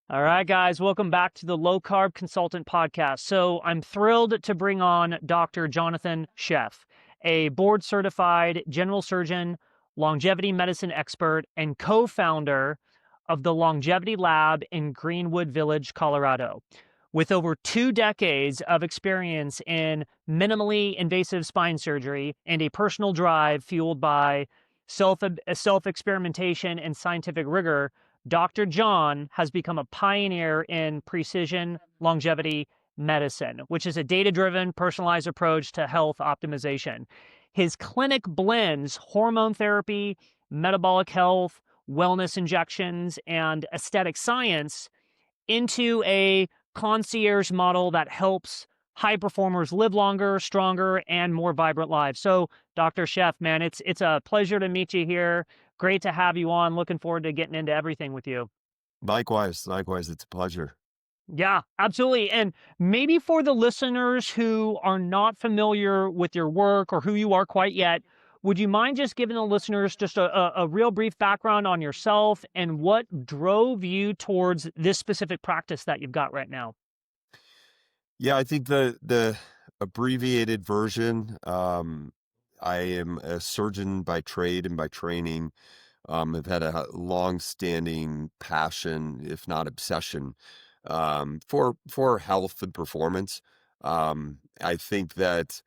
All right, guys, welcome back to the Low Carb Consultant Podcast. So I'm thrilled to bring on Dr. Jonathan Schoeff, a board certified general surgeon, longevity medicine expert, and co-founder of the Longevity Lab in Greenwood Village, Colorado. With over 2 decades of experience in minimally invasive spine surgery and a personal drive fueled by self-experimentation and scientific rigor, Dr. John has become a pioneer in precision longevity medicine, which is a data-driven, personalized approach to health optimization. His clinic blends hormone therapy, metabolic health, wellness injections, and aesthetic science into a concierge model that helps high performers live longer, stronger, and more vibrant lives. So, Dr. Schoeff, man, it's a pleasure to meet you here. Great to have you on. Looking forward to getting into everything with you. Likewise, it's a pleasure. Yeah, absolutely. And maybe for the listeners who are not familiar with your work or who you are quite yet, would you mind just giving the listeners just a real brief background on yourself and what drove you towards this specific practice that you've got right now? Yeah, I think the abbreviated version, I am a surgeon by trade and by training. I've had a long-standing passion, if not obsession, for health and performance. I think that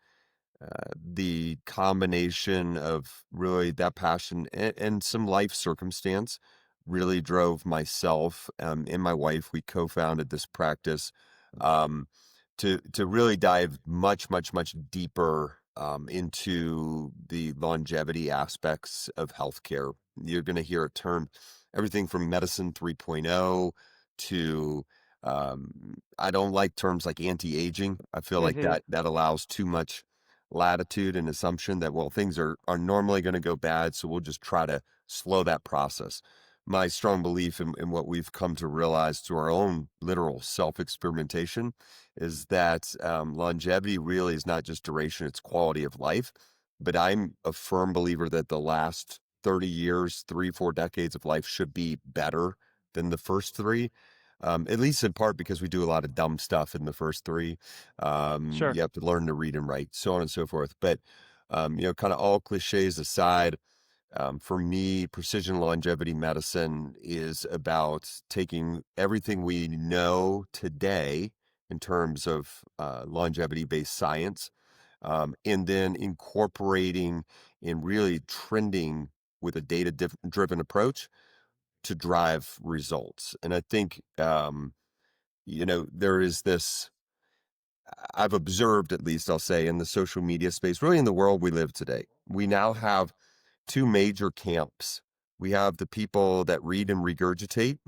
the combination of really that passion and some life circumstance really drove myself and my wife. We co-founded this practice um, to really dive much deeper into the longevity aspects of healthcare. You're going to hear a term, everything from medicine 3.0 to I don't like terms like anti-aging. I feel like Hmm. that allows too much latitude and assumption that, well, things are normally going to go bad, so we'll just try to slow that process. My strong belief in what we've come to realize through our own literal self-experimentation is that longevity really is not just duration, it's quality of life. But I'm a firm believer that the last 30 years, 3, 4 decades of life should be better than the first three. At least in part because we do a lot of dumb stuff in the first three. Sure. You have to learn to read and write, so on and so forth. But, kind of all cliches aside, for me, precision longevity medicine is about taking everything we know today in terms of longevity-based science, and then incorporating and really trending with a data-driven approach to drive results. And I think, there is this, I've observed, at least I'll say, in the social media space, really in the world we live today. We now have two major camps. We have the people that read and regurgitate,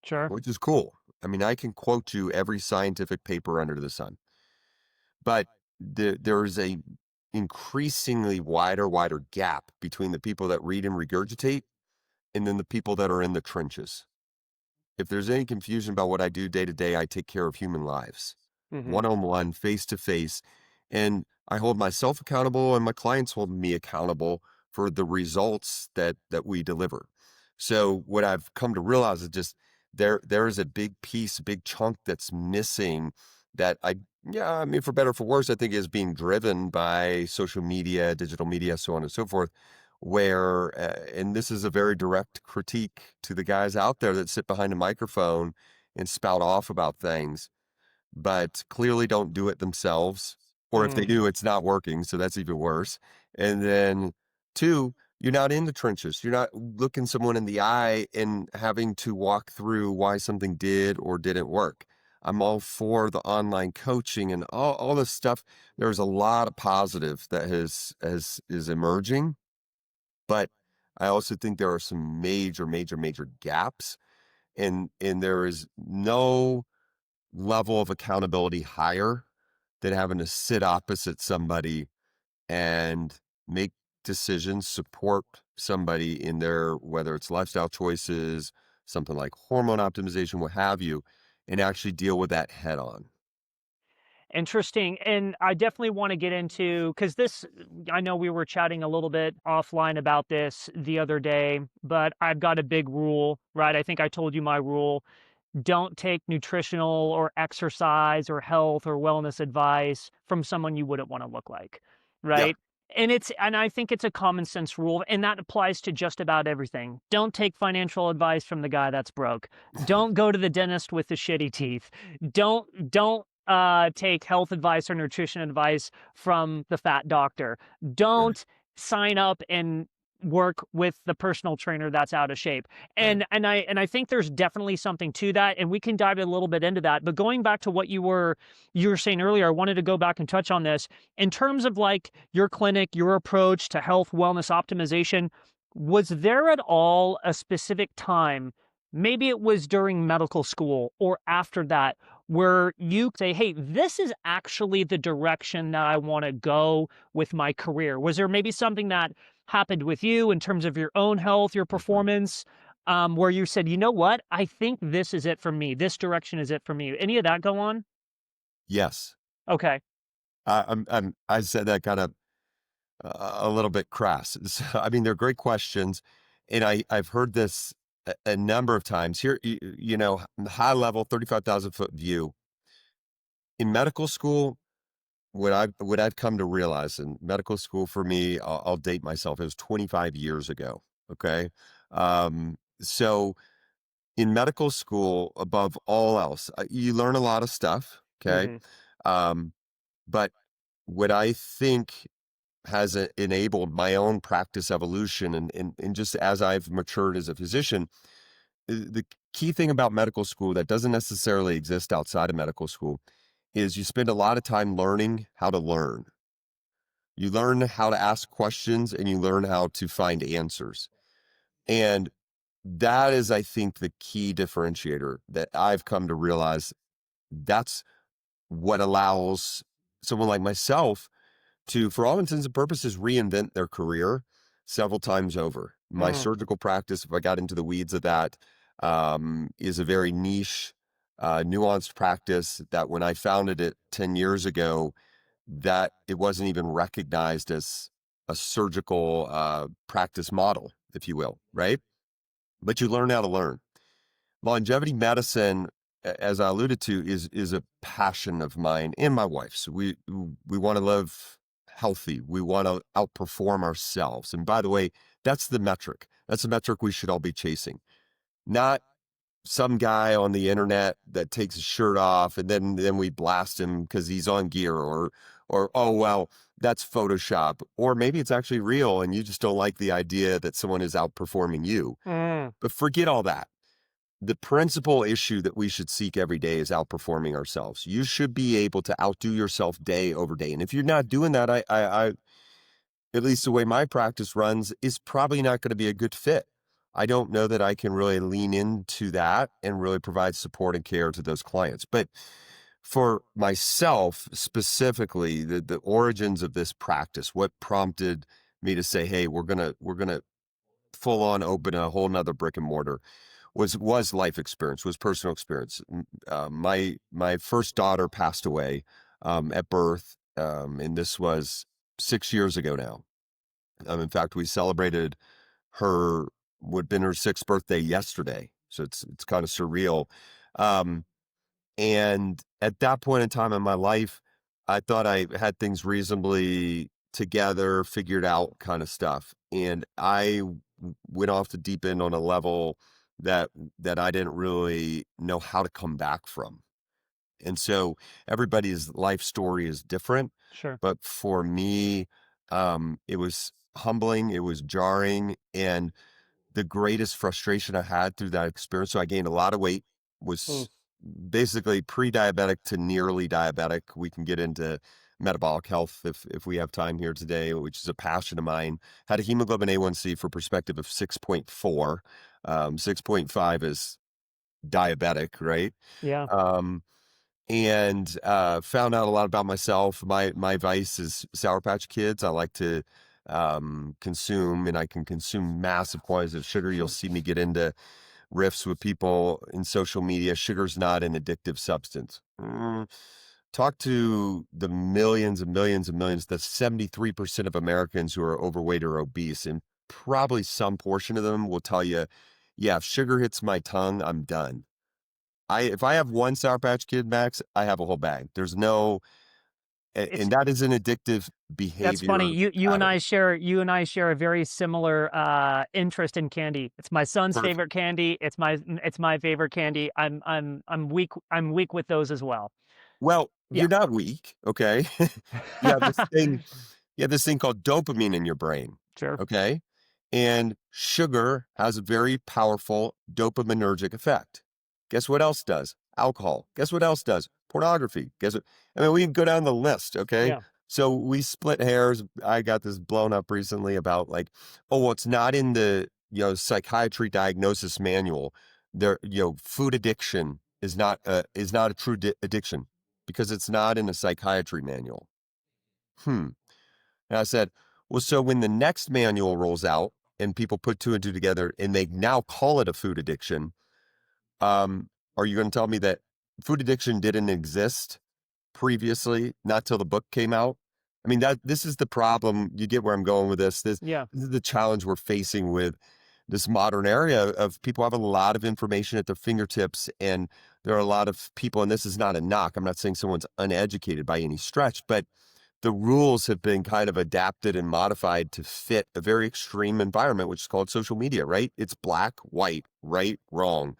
Sure. which is cool. I mean, I can quote you every scientific paper under the sun, but there's a increasingly wider gap between the people that read and regurgitate and then the people that are in the trenches. If there's any confusion about what I do day to day, I take care of human lives, Hmm. one-on-one, face-to-face, and I hold myself accountable and my clients hold me accountable for the results that we deliver. So what I've come to realize is just there is a big piece, a big chunk that's missing that I mean, for better or for worse, I think is being driven by social media, digital media, so on and so forth, where, and this is a very direct critique to the guys out there that sit behind a microphone and spout off about things, but clearly don't do it themselves. Or if they Mm. do, it's not working. So that's even worse. And then two, you're not in the trenches. You're not looking someone in the eye and having to walk through why something did or didn't work. I'm all for the online coaching and all this stuff. There's a lot of positive that is emerging, but I also think there are some major gaps, and there is no level of accountability higher than having to sit opposite somebody and make decisions, support somebody in their, whether it's lifestyle choices, something like hormone optimization, what have you, and actually deal with that head on. Interesting. And I definitely want to get into because this, I know we were chatting a little bit offline about this the other day, but I've got a big rule, right? I think I told you my rule. don't take nutritional or exercise or health or wellness advice from someone you wouldn't want to look like, Yeah. right? And I think it's a common sense rule, and that applies to just about everything. Don't take financial advice from the guy that's broke. Don't go to the dentist with the shitty teeth. Don't take health advice or nutrition advice from the fat doctor. Right. Don't sign up and work with the personal trainer that's out of shape. Right. And I think there's definitely something to that, and we can dive a little bit into that. But going back to what you were saying earlier, I wanted to go back and touch on this in terms of like your clinic, your approach to health, wellness optimization. Was there at all a specific time, maybe it was during medical school or after that, where you say, hey, this is actually the direction that I want to go with my career? Was there maybe something that happened with you in terms of your own health, your Mhm. performance, where you said, you know what, I think this is it for me. This direction is it for me. Any of that go on? Yes. Okay. I said that kind of a little bit crass. So, I mean, they're great questions, and I've heard this a number of times. Here, high level, 35,000 foot view in medical school. What I've come to realize in medical school for me, I'll date myself. It was 25 years ago. Okay, so in medical school, above all else, you learn a lot of stuff. Okay, Hmm. um, but what I think has enabled my own practice evolution and just as I've matured as a physician, the key thing about medical school that doesn't necessarily exist outside of medical school is you spend a lot of time learning how to learn. You learn how to ask questions and you learn how to find answers. And that is, I think, the key differentiator that I've come to realize that's what allows someone like myself to, for all intents and purposes, reinvent their career several times over. My Mm, surgical practice, if I got into the weeds of that, is a very niche, nuanced practice that when I founded it 10 years ago, that it wasn't even recognized as a surgical practice model, if you will, right? But you learn how to learn. Longevity medicine, as I alluded to, is a passion of mine and my wife's. We want to live healthy. We want to outperform ourselves. And by the way, that's the metric. That's the metric we should all be chasing. Not some guy on the internet that takes his shirt off and then we blast him because he's on gear, or oh well, that's Photoshop. Or maybe it's actually real and you just don't like the idea that someone is outperforming you. mm, But forget all that. The principal issue that we should seek every day is outperforming ourselves. You should be able to outdo yourself day over day. And if you're not doing that, I at least the way my practice runs, is probably not going to be a good fit. I don't know that I can really lean into that and really provide support and care to those clients. But for myself specifically, the origins of this practice, what prompted me to say, hey, we're gonna full on open a whole nother brick and mortar was life experience, was personal experience. My first daughter passed away at birth, and this was 6 years ago now. In fact, we celebrated her would have been her sixth birthday yesterday, so it's kind of surreal. Um, and at that point in time in my life, I thought I had things reasonably together, figured out kind of stuff. And went off the deep end on a level that that I didn't really know how to come back from. And so everybody's life story is different. sure. But for me, it was humbling, it was jarring, and the greatest frustration I had through that experience, so I gained a lot of weight, Mm, was basically pre-diabetic to nearly diabetic. We can get into metabolic health if we have time here today, which is a passion of mine. Had a hemoglobin A1C for perspective of 6.4. 6.5 is diabetic, right? yeah. Um, and found out a lot about myself. My vice is Sour Patch Kids. I like to consume, and I can consume massive quantities of sugar. You'll see me get into riffs with people in social media. Sugar's not an addictive substance. Talk to the millions and millions and millions, the 73% of Americans who are overweight or obese, and probably some portion of them will tell you, yeah, if sugar hits my tongue, I'm done. If I have one Sour Patch Kid, Max, I have a whole bag. There's no, It's and that is an addictive That's funny. behavior You and pattern. I share a very similar interest in candy. It's my son's Perfect. favorite candy. It's my favorite candy. I'm weak with those as well. Well, Yeah, you're not weak, okay? You have this thing you have this thing called dopamine in your brain, sure. okay? And sugar has a very powerful dopaminergic effect. Guess what else does? Alcohol. Guess what else does? Pornography. Guess what? I mean, we can go down the list, okay? Yeah, So we split hairs. I got this blown up recently about like, oh, well, it's not in the, psychiatry diagnosis manual. There, food addiction is not a true addiction because it's not in a psychiatry manual. Hmm. And I said, well, so when the next manual rolls out and people put two and two together and they now call it a food addiction, are you going to tell me that food addiction didn't exist previously, not till the book came out? I mean, this is the problem. You get where I'm going with this. yeah, This is the challenge we're facing with this modern area of people have a lot of information at their fingertips, and there are a lot of people, and this is not a knock. I'm not saying someone's uneducated by any stretch, but the rules have been kind of adapted and modified to fit a very extreme environment, which is called social media, right? It's black, white, right, wrong.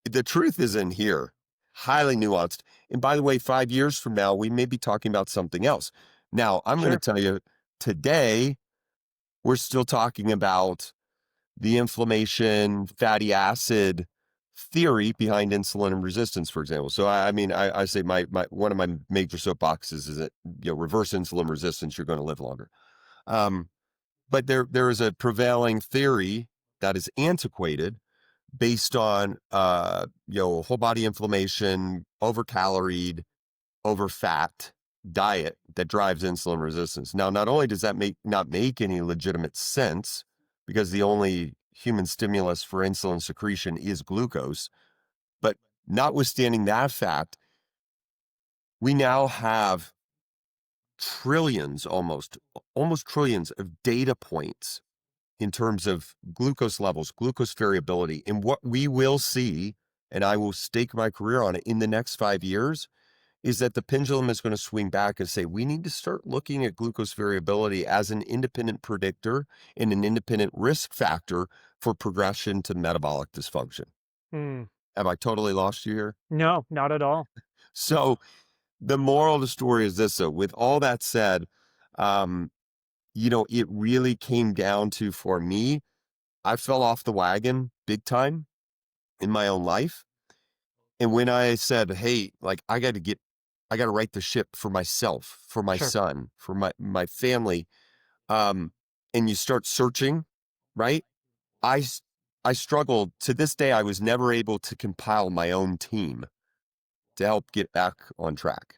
The truth is in here, highly nuanced. And by the way, 5 years from now, we may be talking about something else. Now, I'm going to sure. tell you today, we're still talking about the inflammation, fatty acid theory behind insulin and resistance, for example. So I mean, I say my one of my major soapboxes is that reverse insulin resistance, you're going to live longer. Um, but there is a prevailing theory that is antiquated based on whole body inflammation, over caloried, over fat diet that drives insulin resistance. Now, not only does that not make any legitimate sense because the only human stimulus for insulin secretion is glucose, but notwithstanding that fact, we now have trillions, almost trillions of data points in terms of glucose levels, glucose variability. And what we will see, and I will stake my career on it in the next 5 years, is that the pendulum is going to swing back and say, we need to start looking at glucose variability as an independent predictor and an independent risk factor for progression to metabolic dysfunction. Hmm. Have I totally lost you here? No, not at all. So the moral of the story is this, though, with all that said, um, it really came down to, for me, I fell off the wagon big time in my own life. And when I said, hey, like, I got to right the ship for myself, for my Sure. son, for my family. And you start searching, right? I, s- I struggled to this day. I was never able to compile my own team to help get back on track.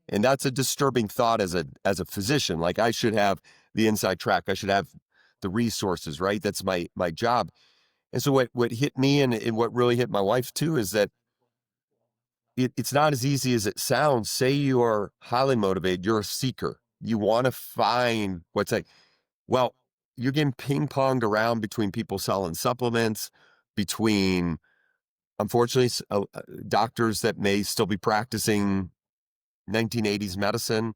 And that's a disturbing thought as a physician. Like I should have the inside track. I should have the resources, right? That's my job. And so what hit me and what really hit my wife too is that it's not as easy as it sounds. Say you are highly motivated, you're a seeker. You want to find what's like, well, you're getting ping ponged around between people selling supplements, between unfortunately doctors that may still be practicing 1980s medicine.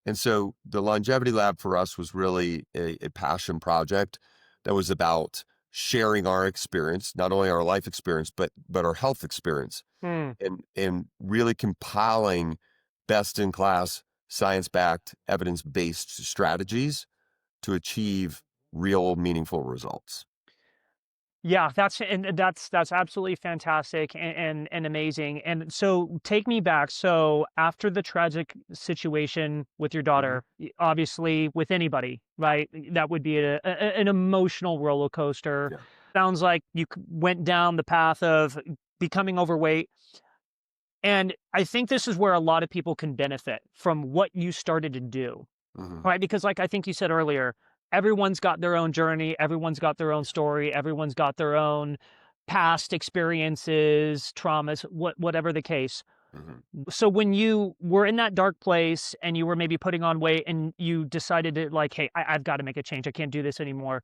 And so the longevity lab for us was really a passion project that was about sharing our experience, not only our life experience, but our health experience, Hmm. and really compiling best in class, science backed, evidence based strategies to achieve real meaningful results. Yeah, that's absolutely fantastic and amazing. And so take me back. So after the tragic situation with your Mhm. daughter, obviously with anybody, right? That would be an emotional roller coaster. Yeah. Sounds like you went down the path of becoming overweight. And I think this is where a lot of people can benefit from what you started to do. Hmm. Right, because like I think you said earlier, everyone's got their own journey, everyone's got their own story, everyone's got their own past experiences, traumas, whatever the case. Hmm. So when you were in that dark place and you were maybe putting on weight and you decided to like, hey, I've got to make a change. I can't do this anymore.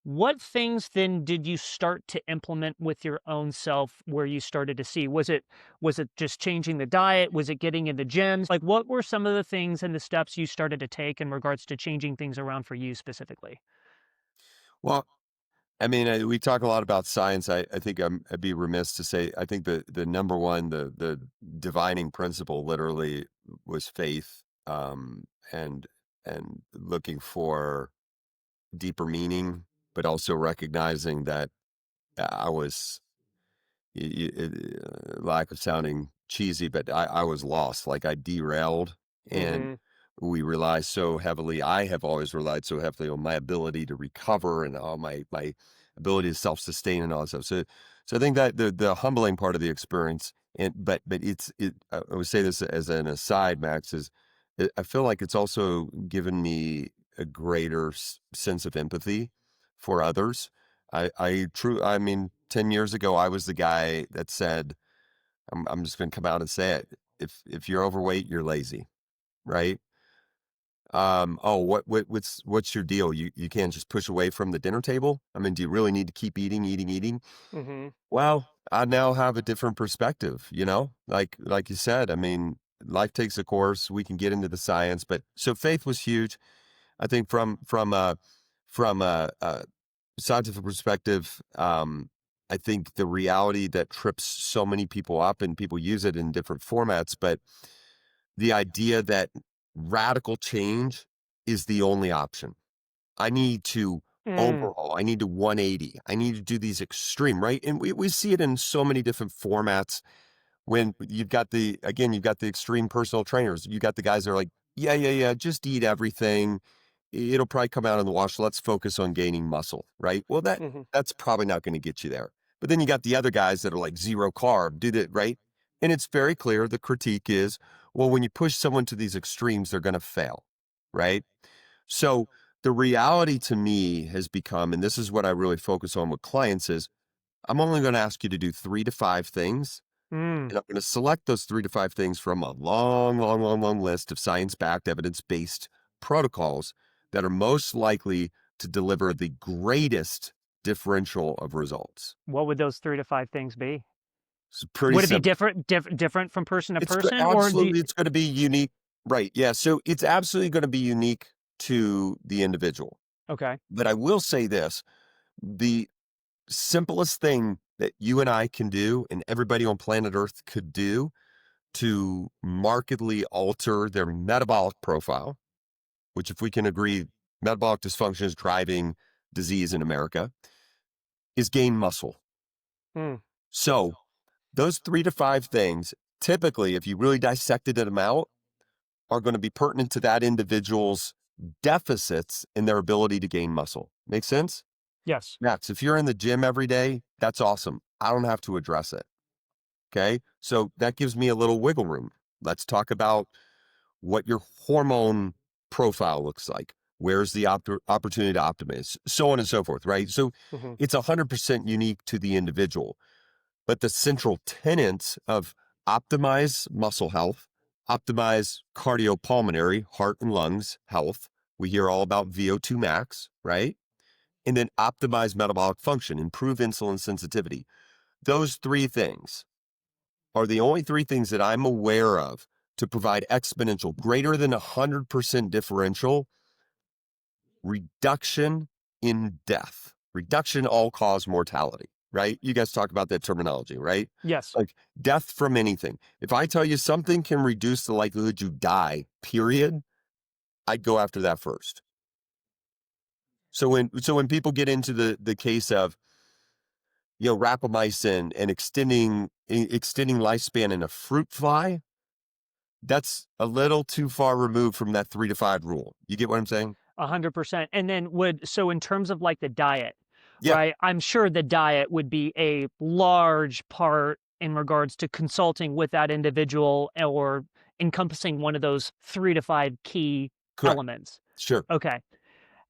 What things then did you start to implement with your own self where you started to see? Was it just changing the diet? Was it getting into gyms? Like what were some of the things and the steps you started to take in regards to changing things around for you specifically? Well, I mean, we talk a lot about science. I think I'd be remiss to say I think the number one, the divining principle, literally, was faith, and looking for deeper meaning, but also recognizing that I was, lack of sounding cheesy, but I was lost. Like I derailed, and Mhm. we rely so heavily. I have always relied so heavily on my ability to recover and all my ability to self sustain and all that stuff. So I think that the humbling part of the experience, and but I would say this as an aside, Max, is I feel like it's also given me a greater sense of empathy for others. I mean, 10 years ago, I was the guy that said, I'm just going to come out and say it. If you're overweight, you're lazy, right? Oh, what's your deal? You can't just push away from the dinner table? I mean, do you really need to keep eating, eating, eating? Mhm. Well, I now have a different perspective, like you said. I mean, life takes a course. We can get into the science, but so faith was huge. I think from a scientific perspective, I think the reality that trips so many people up, and people use it in different formats, but the idea that radical change is the only option. I need to Mm. overhaul. I need to 180. I need to do these extreme, right? And we see it in so many different formats. When you've got the extreme personal trainers. You got the guys that are like, yeah, yeah, yeah, just eat everything. It'll probably come out in the wash. Let's focus on gaining muscle, right? Well, Mhm. that's probably not going to get you there. But then you got the other guys that are like zero carb, do that, right? And it's very clear the critique is, well, when you push someone to these extremes, they're going to fail, right? So the reality to me has become, and this is what I really focus on with clients, is I'm only going to ask you to do 3 to 5 things, Mm. and I'm going to select those 3 to 5 things from a long, long, long, long list of science-backed, evidence-based protocols that are most likely to deliver the greatest differential of results. What would those 3 to 5 things be? It's pretty Would it be simple. different from person to person, or do you Absolutely, it's going to be unique. Right. Yeah. So it's absolutely going to be unique to the individual. Okay. But I will say this, the simplest thing that you and I can do, and everybody on planet Earth could do, to markedly alter their metabolic profile, which, if we can agree, metabolic dysfunction is driving disease in America, is gain muscle. Mm. So those 3 to 5 things, typically, if you really dissected them out, are going to be pertinent to that individual's deficits in their ability to gain muscle. Make sense? Yes. Max, if you're in the gym every day, that's awesome. I don't have to address it. Okay. So that gives me a little wiggle room. Let's talk about what your hormone profile looks like. Where's the opportunity to optimize, so on and so forth, right? So Mhm. it's 100% unique to the individual. But the central tenets of optimize muscle health, optimize cardiopulmonary, heart and lungs health. We hear all about VO2 max, right? And then optimize metabolic function, improve insulin sensitivity. Those 3 things are the only 3 things that I'm aware of to provide exponential, greater than 100% differential reduction in death, reduction all cause mortality, right? You guys talk about that terminology, right? Yes. Like death from anything. If I tell you something can reduce the likelihood you die, period, I'd go after that first. So when people get into the case of, rapamycin and extending lifespan in a fruit fly, that's a little too far removed from that 3 to 5 rule. You get what I'm saying? 100%. And then so in terms of like the diet, Yeah, right? I'm sure the diet would be a large part in regards to consulting with that individual or encompassing one of those 3 to 5 key correct. elements. Sure. Okay.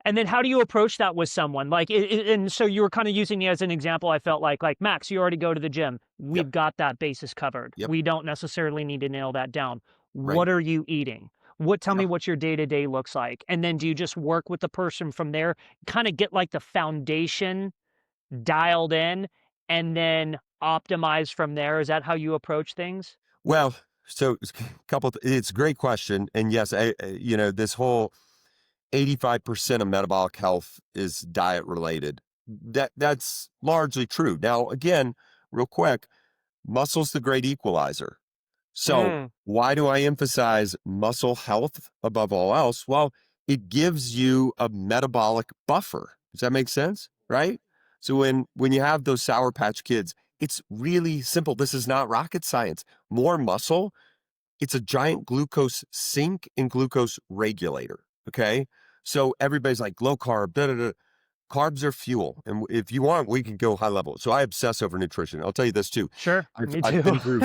And then how do you approach that with someone? Like, and so you were kind of using me as an example. I felt like Max, you already go to the gym. Yep. We've got that basis covered. Yep. We don't necessarily need to nail that down. Right. What are you eating? Tell me what your day-to-day looks like. And then do you just work with the person from there, kind of get like the foundation dialed in and then optimize from there? Is that how you approach things? Well, so it's a great question. And yes, this whole 85% of metabolic health is diet related. That's largely true. Now, again, real quick, muscle's the great equalizer. So Mm, why do I emphasize muscle health above all else? Well, it gives you a metabolic buffer. Does that make sense? Right? So when you have those Sour Patch Kids, it's really simple. This is not rocket science. More muscle, it's a giant glucose sink and glucose regulator. Okay. So everybody's like low carb, da, da, da. Carbs are fuel. And if you want, we can go high level. So I obsess over nutrition. I'll tell you this too. sure, I've, me I've too. been through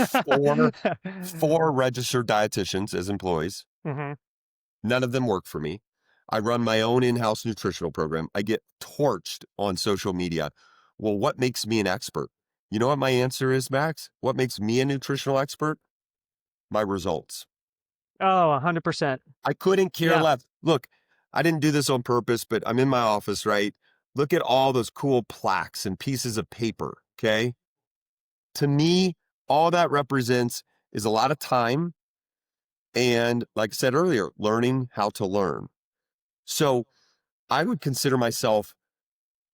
four registered dietitians as employees. Hmm. None of them work for me. I run my own in-house nutritional program. I get torched on social media. Well, what makes me an expert? You know what my answer is, Max? What makes me a nutritional expert? My results. Oh, 100%. I couldn't care Yeah. less. Look, I didn't do this on purpose, but I'm in my office, right? Look at all those cool plaques and pieces of paper, okay? To me, all that represents is a lot of time and, like I said earlier, learning how to learn. So I would consider myself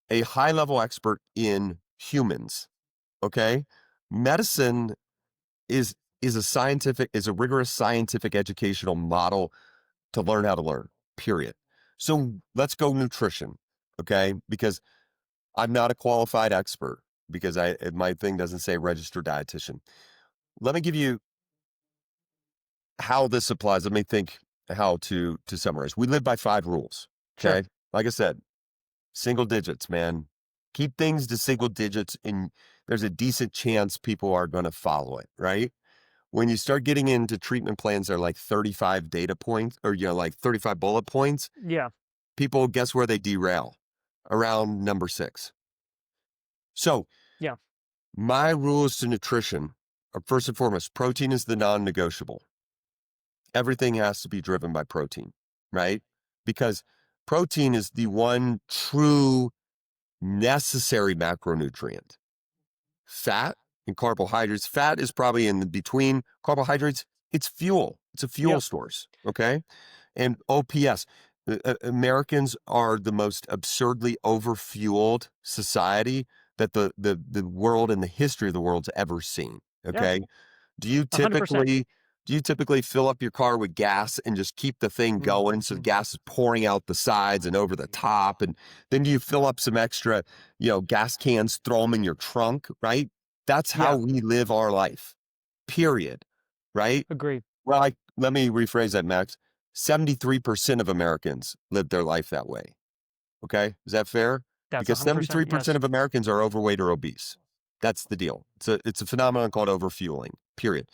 a high-level expert in humans, okay? Medicine is is a rigorous scientific educational model to learn how to learn, period. So let's go nutrition, okay? Because I'm not a qualified expert because my thing doesn't say registered dietitian. Let me give you how this applies. Let me think how to summarize. We live by 5 rules, Sure. okay? Like I said, single digits, man. Keep things to single digits and there's a decent chance people are going to follow it, right? When you start getting into treatment plans that are like 35 data points or like 35 bullet points, Yeah. people guess where they derail? Around number 6. So Yeah. my rules to nutrition are first and foremost, protein is the non-negotiable. Everything has to be driven by protein, right? Because protein is the one true necessary macronutrient. Fat and carbohydrates. Fat is probably in the between. Carbohydrates, it's fuel. It's a fuel Yeah. source, okay? And OPS. Americans are the most absurdly overfueled society that the world and the history of the world's ever seen. Yeah. Okay. Do you 100%. typically do you typically fill up your car with gas and just keep the thing going so the Mhm. gas is pouring out the sides and over the top? And then do you fill up some extra, gas cans, throw them in your trunk, right? That's how Yeah. we live our life. Period. Right? Agree. Well, let me rephrase that, Max. 73% of Americans live their life that way. Okay. Is that fair? That's Because 100%. 73% Yes. of Americans are overweight or obese. That's the deal. It's a phenomenon called overfueling, period.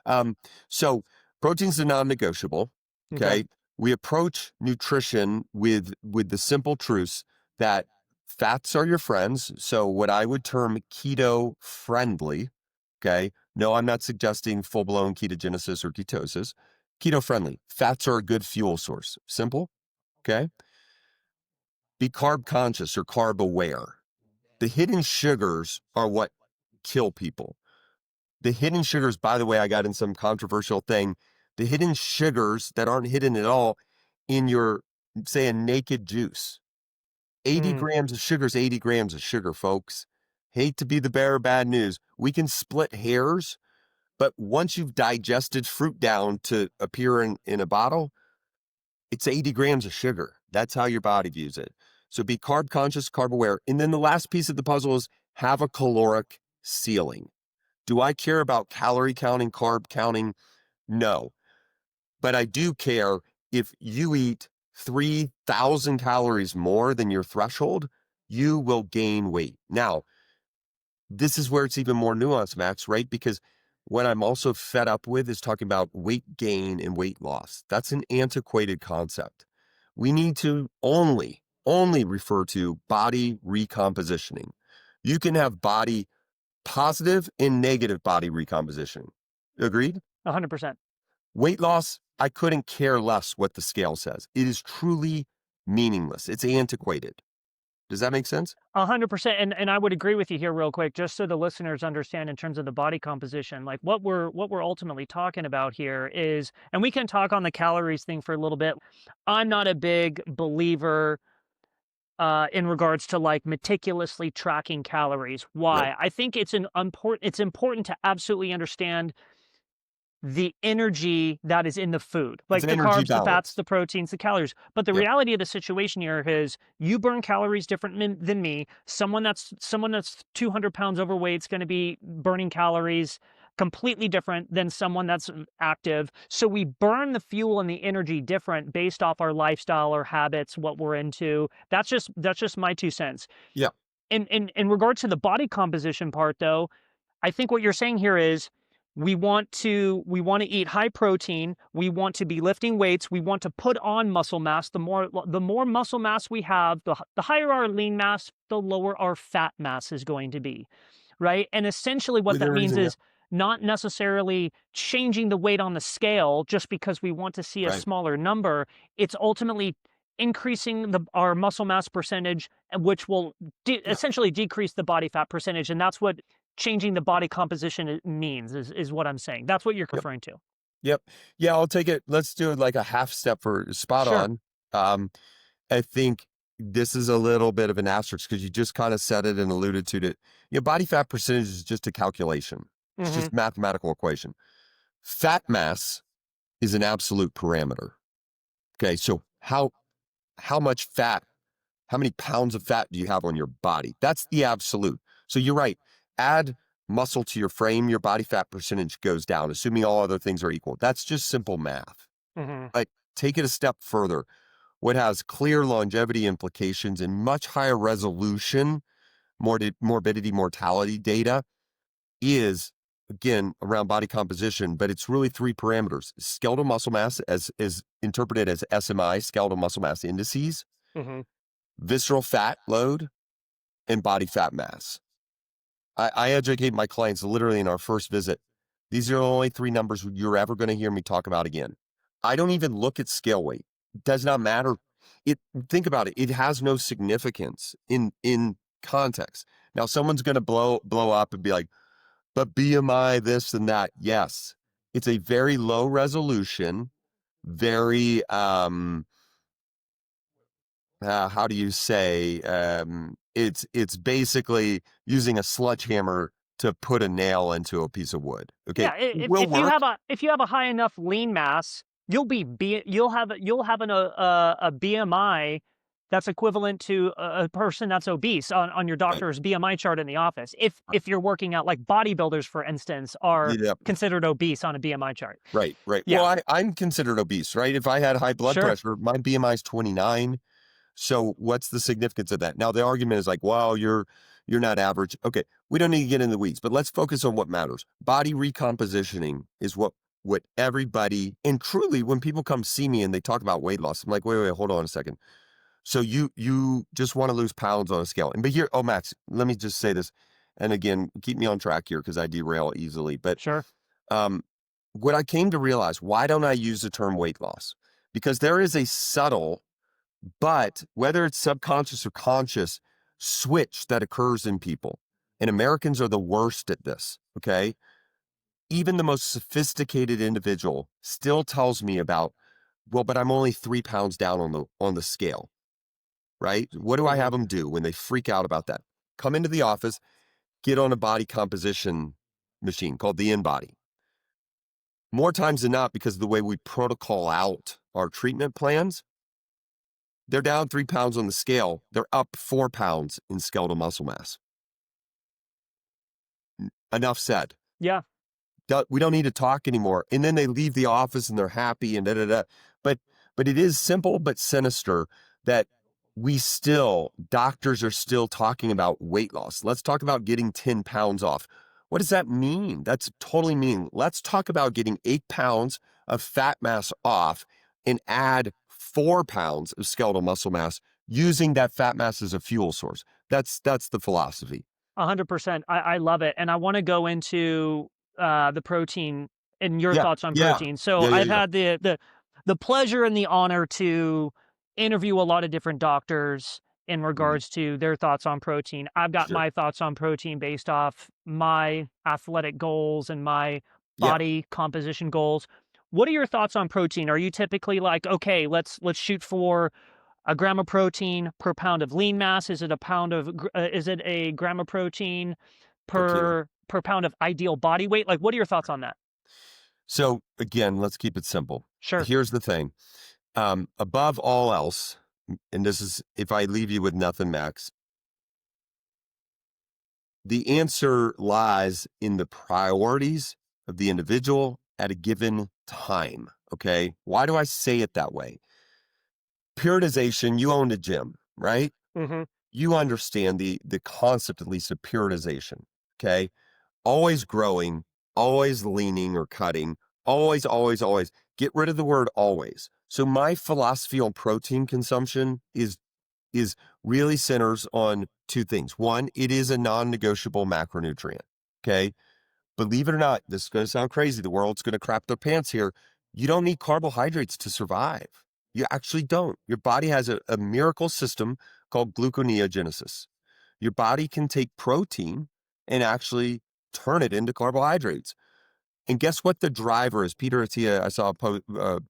Um, so protein's a non-negotiable. Okay. Okay. We approach nutrition with the simple truths that fats are your friends. So what I would term keto friendly. Okay. No, I'm not suggesting full-blown ketogenesis or ketosis. Keto friendly. Fats are a good fuel source. Simple. Okay. Be carb conscious or carb aware. The hidden sugars are what kill people. The hidden sugars, by the way, I got in some controversial thing. The hidden sugars that aren't hidden at all in your, say, a naked juice. 80 Mm, grams of sugar is 80 grams of sugar, folks. Hate to be the bearer of bad news. We can split hairs, but once you've digested fruit down to appear in a bottle, it's 80 grams of sugar. That's how your body views it. So be carb conscious, carb aware. And then the last piece of the puzzle is have a caloric ceiling. Do I care about calorie counting, carb counting? No. But I do care if you eat 3,000 calories more than your threshold, you will gain weight. Now, this is where it's even more nuanced, Max, right? Because what I'm also fed up with is talking about weight gain and weight loss. That's an antiquated concept. We need to only refer to body recompositioning. You can have body positive and negative body recomposition. Agreed? 100%. Weight loss, I couldn't care less what the scale says. It is truly meaningless. It's antiquated. Does that make sense? 100%, and I would agree with you here real quick, just so the listeners understand in terms of the body composition, like what we're ultimately talking about here is, and we can talk on the calories thing for a little bit. I'm not a big believer in regards to like meticulously tracking calories. Right. Why? I think it's important to absolutely understand the energy that is in the food, It's like an the energy carbs, the fats, balance. the proteins, the calories. But the Yep. reality of the situation here is you burn calories different than me. Someone that's 200 pounds overweight is going to be burning calories completely different than someone that's active. So we burn the fuel and the energy different based off our lifestyle or habits, what we're into. That's just my 2 cents. Yeah. In regards to the body composition part, though, I think what you're saying here is we want to eat high protein, we want to be lifting weights, we want to put on muscle mass. The more muscle mass we have, the higher our lean mass, the lower our fat mass is going to be, right? And essentially what Within that means reason. Yeah. is not necessarily changing the weight on the scale just because we want to see a Right. smaller number. It's ultimately increasing our muscle mass percentage, which will Yeah. essentially decrease the body fat percentage, and that's what changing the body composition means, is what I'm saying. That's what you're Yep. referring to. Yep. Yeah. I'll take it. Let's do it like a half step for spot Sure. on. Um, I think this is a little bit of an asterisk because you just kind of said it and alluded to it. Body fat percentage is just a calculation. It's Hmm. just mathematical equation. Fat mass is an absolute parameter. Okay. So how much fat, how many pounds of fat do you have on your body? That's the absolute. So you're right. Add muscle to your frame, your body fat percentage goes down, assuming all other things are equal. That's just simple math. Hmm. But take it a step further. What has clear longevity implications and much higher resolution morbidity mortality data is, again, around body composition, but it's really three parameters: skeletal muscle mass, as is interpreted as SMI, skeletal muscle mass indices, Hmm. visceral fat load, and body fat mass. I educate my clients literally in our first visit. These are the only three numbers you're ever going to hear me talk about again. I don't even look at scale weight. It does not matter. Think about it. It has no significance in context. Now someone's going to blow up and be like, but BMI this and that. Yes. It's a very low resolution, very how do you say, it's basically using a sledgehammer to put a nail into a piece of wood. Okay, Yeah, it if will if you have work. a high enough lean mass, you'll have a BMI that's equivalent to a person that's obese on your Right. doctor's BMI chart in the office. If you're working out, like bodybuilders, for instance, are Yeah, considered obese on a BMI chart. right. Well, Yeah, I'm considered obese, right? If I had high blood sure. pressure, my BMI is 29. So what's the significance of that? Now the argument is like, well, you're not average. Okay, we don't need to get in the weeds, but let's focus on what matters. Body recompositioning is what everybody, and truly when people come see me and they talk about weight loss, I'm like, wait, hold on a second. So you just want to lose pounds on a scale. And but here, oh Max, let me just say this. And again, keep me on track here because I derail easily. But Sure. um what I came to realize, why don't I use the term weight loss? Because there is a subtle, but whether it's subconscious or conscious, switch that occurs in people. And Americans are the worst at this. Okay. Even the most sophisticated individual still tells me about, well, but I'm only 3 pounds down on the scale, right? What do I Hmm. have them do when they freak out about that? Come into the office, get on a body composition machine called the InBody. More times than not, because of the way we protocol out our treatment plans, they're down 3 pounds on the scale. They're up 4 pounds in skeletal muscle mass. Enough said. Yeah. We don't need to talk anymore. And then they leave the office and they're happy and da da da. But it is simple but sinister that doctors are still talking about weight loss. Let's talk about getting 10 pounds off. What does that mean? That's totally mean. Let's talk about getting 8 pounds of fat mass off and add 4 pounds of skeletal muscle mass using that fat mass as a fuel source. That's the philosophy. 100%. I love it. And I want to go into the protein and your Yeah, thoughts on yeah, protein. So yeah, yeah, I've yeah. had the pleasure and the honor to interview a lot of different doctors in Mhm. regards to their thoughts on protein. I've got Sure. my thoughts on protein based off my athletic goals and my Yeah. body composition goals. What are your thoughts on protein? Are you typically like, okay, let's shoot for a gram of protein per pound of lean mass? Is it a pound of is it a gram of protein Per kilo. per pound of ideal body weight? Like, what are your thoughts on that? So again, let's keep it simple. Sure. Here's the thing. Above all else, and this is if I leave you with nothing, Max, the answer lies in the priorities of the individual at a given time. Okay. Why do I say it that way? Periodization, you own a gym, right? Mm-hmm. You understand the concept, at least, of periodization. Okay. Always growing, always leaning or cutting, always, always, always. Get rid of the word always. So my philosophy on protein consumption is really centers on two things. One, it is a non-negotiable macronutrient. Okay. Believe it or not, this is going to sound crazy. The world's going to crap their pants here. You don't need carbohydrates to survive. You actually don't. Your body has a miracle system called gluconeogenesis. Your body can take protein and actually turn it into carbohydrates. And guess what the driver is? Peter Attia, I saw a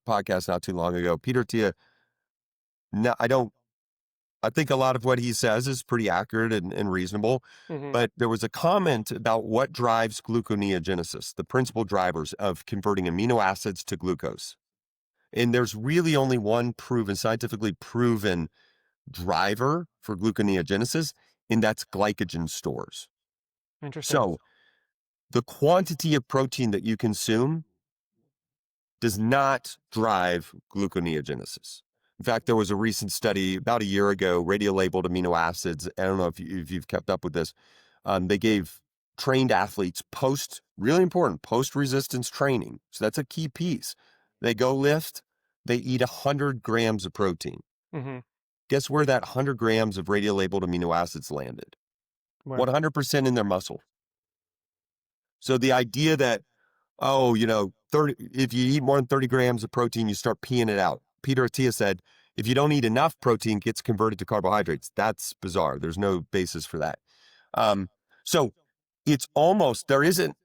podcast not too long ago. Peter Attia, no, I think a lot of what he says is pretty accurate and reasonable. Mm-hmm. But there was a comment about what drives gluconeogenesis, the principal drivers of converting amino acids to glucose. And there's really only one scientifically proven driver for gluconeogenesis, and that's glycogen stores. Interesting. So the quantity of protein that you consume does not drive gluconeogenesis. In fact, there was a recent study about a year ago, radio-labeled amino acids. I don't know if you've kept up with this. They gave trained athletes really important, post-resistance training. So that's a key piece. They go lift, they eat 100 grams of protein. Mm-hmm. Guess where that 100 grams of radio-labeled amino acids landed? Where? 100% in their muscle. So the idea that, oh, 30, if you eat more than 30 grams of protein, you start peeing it out. Peter Attia said, if you don't eat enough protein, it gets converted to carbohydrates. That's bizarre. There's no basis for that. So it's almost, there isn't,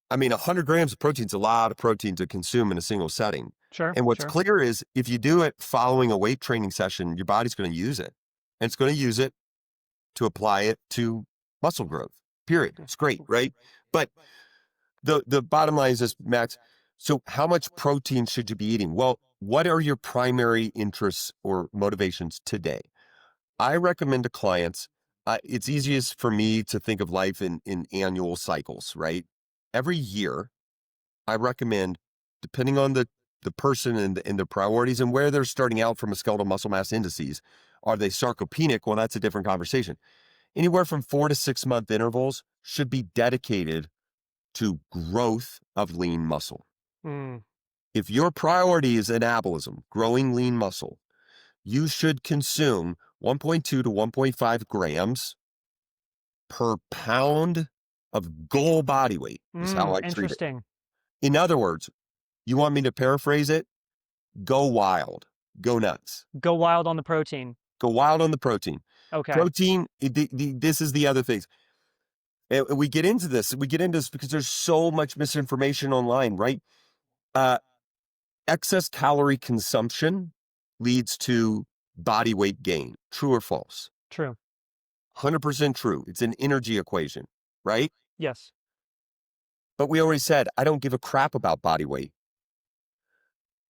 100 grams of protein is a lot of protein to consume in a single setting. Sure. And what's Sure. clear is if you do it following a weight training session, your body's going to use it. And it's going to use it to apply it to muscle growth, period. It's great, right? But the bottom line is this, Max. So how much protein should you be eating? Well, what are your primary interests or motivations today? I recommend to clients, it's easiest for me to think of life in annual cycles, right? Every year, I recommend, depending on the person and the priorities and where they're starting out from a skeletal muscle mass indices, are they sarcopenic? Well, that's a different conversation. Anywhere from 4 to 6 month intervals should be dedicated to growth of lean muscle. Mm. If your priority is anabolism, growing lean muscle, you should consume 1.2 to 1.5 grams per pound of goal body weight is how I treat it. Interesting. In other words, you want me to paraphrase it? Go wild, go nuts, Go wild on the protein. go wild on the protein. Okay. Protein, this is the other things. And we get into this because there's so much misinformation online, right? Excess calorie consumption leads to body weight gain. True or false? True. 100% true. It's an energy equation, right? Yes. But we already said, I don't give a crap about body weight.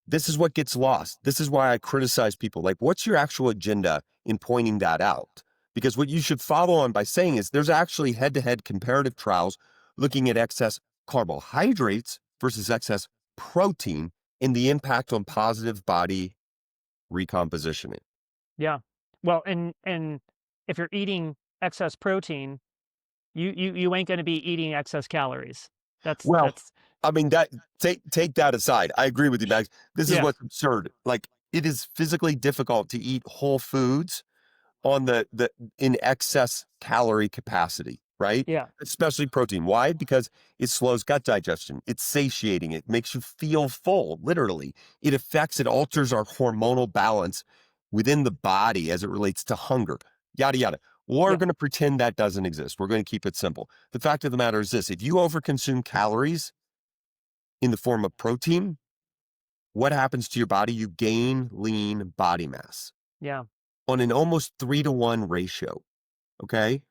This is what gets lost. This is why I criticize people. Like, what's your actual agenda in pointing that out? Because what you should follow on by saying is there's actually head-to-head comparative trials looking at excess carbohydrates versus excess protein and the impact on positive body recompositioning. Yeah. Well, and if you're eating excess protein, you ain't going to be eating excess calories. Well, That's that take that aside. I agree with you, Max. This is yeah. what's absurd. Like, it is physically difficult to eat whole foods on the in excess calorie capacity. right? Yeah. Especially protein. Why? Because it slows gut digestion. It's satiating. It makes you feel full, literally. It alters our hormonal balance within the body as it relates to hunger, yada, yada. We're Yeah. going to pretend that doesn't exist. We're going to keep it simple. The fact of the matter is this: if you overconsume calories in the form of protein, what happens to your body? You gain lean body mass Yeah. on an almost 3-to-1 ratio. Okay.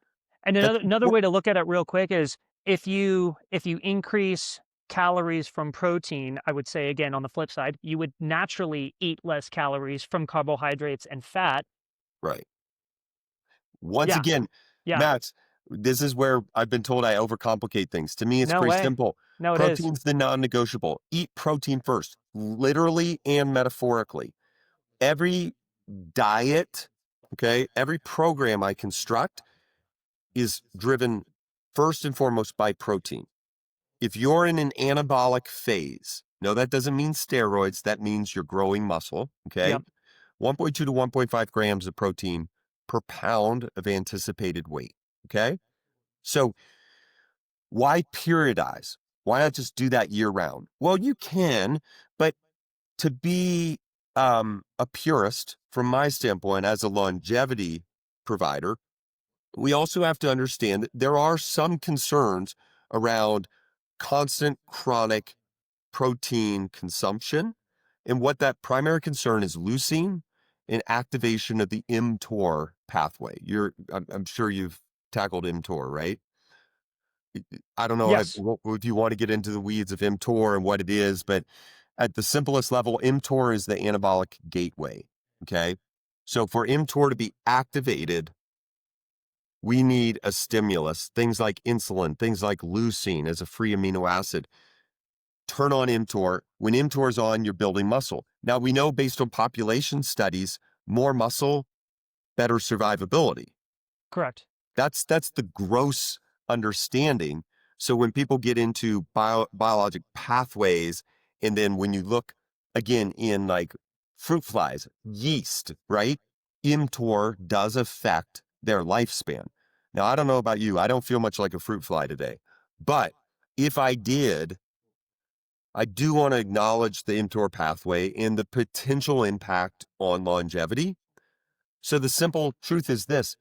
And That's another way to look at it real quick is if you increase calories from protein, I would say again on the flip side, you would naturally eat less calories from carbohydrates and fat. right. Once Yeah. again, Yeah. Matt, this is where I've been told I overcomplicate things. To me, it's No pretty way. simple. No, it is. Protein's the non-negotiable. Eat protein first, literally and metaphorically. Every diet, okay, every program I construct is driven first and foremost by protein. If you're in an anabolic phase, no, that doesn't mean steroids. That means you're growing muscle, okay? Yep. 1.2 to 1.5 grams of protein per pound of anticipated weight, okay? So why periodize? Why not just do that year round? Well, you can, but to be a purist, from my standpoint, as a longevity provider, we also have to understand that there are some concerns around constant chronic protein consumption. And what that primary concern is leucine and activation of the mTOR pathway. I'm sure you've tackled mTOR, right? I don't know Yes. if you want to get into the weeds of mTOR and what it is, but at the simplest level, mTOR is the anabolic gateway. Okay. So for mTOR to be activated, we need a stimulus, things like insulin, things like leucine as a free amino acid. Turn on mTOR. When mTOR is on, you're building muscle. Now, we know based on population studies, more muscle, better survivability. Correct. That's the gross understanding. So when people get into biologic pathways, and then when you look again in like fruit flies, yeast, right? mTOR does affect their lifespan. Now, I don't know about you. I don't feel much like a fruit fly today. But if I did, I do want to acknowledge the mTOR pathway and the potential impact on longevity. So the simple truth is this: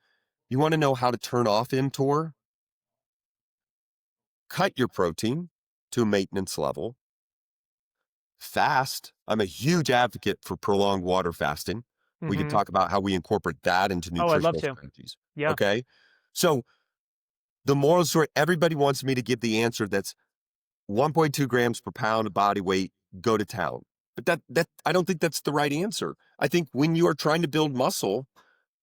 you want to know how to turn off mTOR? Cut your protein to a maintenance level. Fast. I'm a huge advocate for prolonged water fasting. We could Mhm. talk about how we incorporate that into Oh, I'd love nutritional to. strategies. Yeah. Okay. So the moral story, everybody wants me to give the answer that's 1.2 grams per pound of body weight, go to town. But that I don't think that's the right answer. I think when you are trying to build muscle,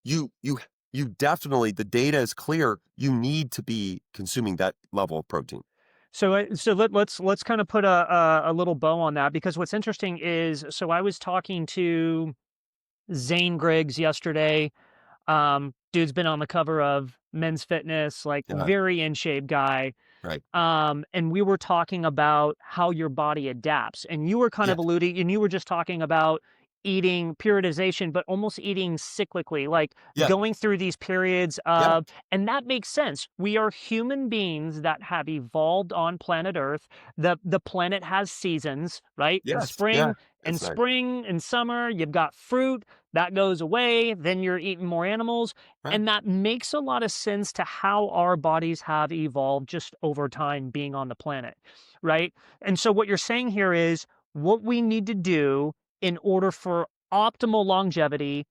you you you definitely, the data is clear, you need to be consuming that level of protein. So let's kind of put a little bow on that, because what's interesting is, so I was talking to Zane Griggs yesterday. Dude's been on the cover of Men's Fitness, like Yeah, very in shape guy. right. And we were talking about how your body adapts, and you were kind of Yes, alluding, and you were just talking about eating periodization, but almost eating cyclically, like yeah, going through these periods yeah, of, and that makes sense. We are human beings that have evolved on planet Earth. The planet has seasons, right? In yes, yeah. spring, in That's nice. spring and summer, you've got fruit that goes away, then you're eating more animals. Right. And that makes a lot of sense to how our bodies have evolved just over time being on the planet, right? And so what you're saying here is what we need to do in order for optimal longevity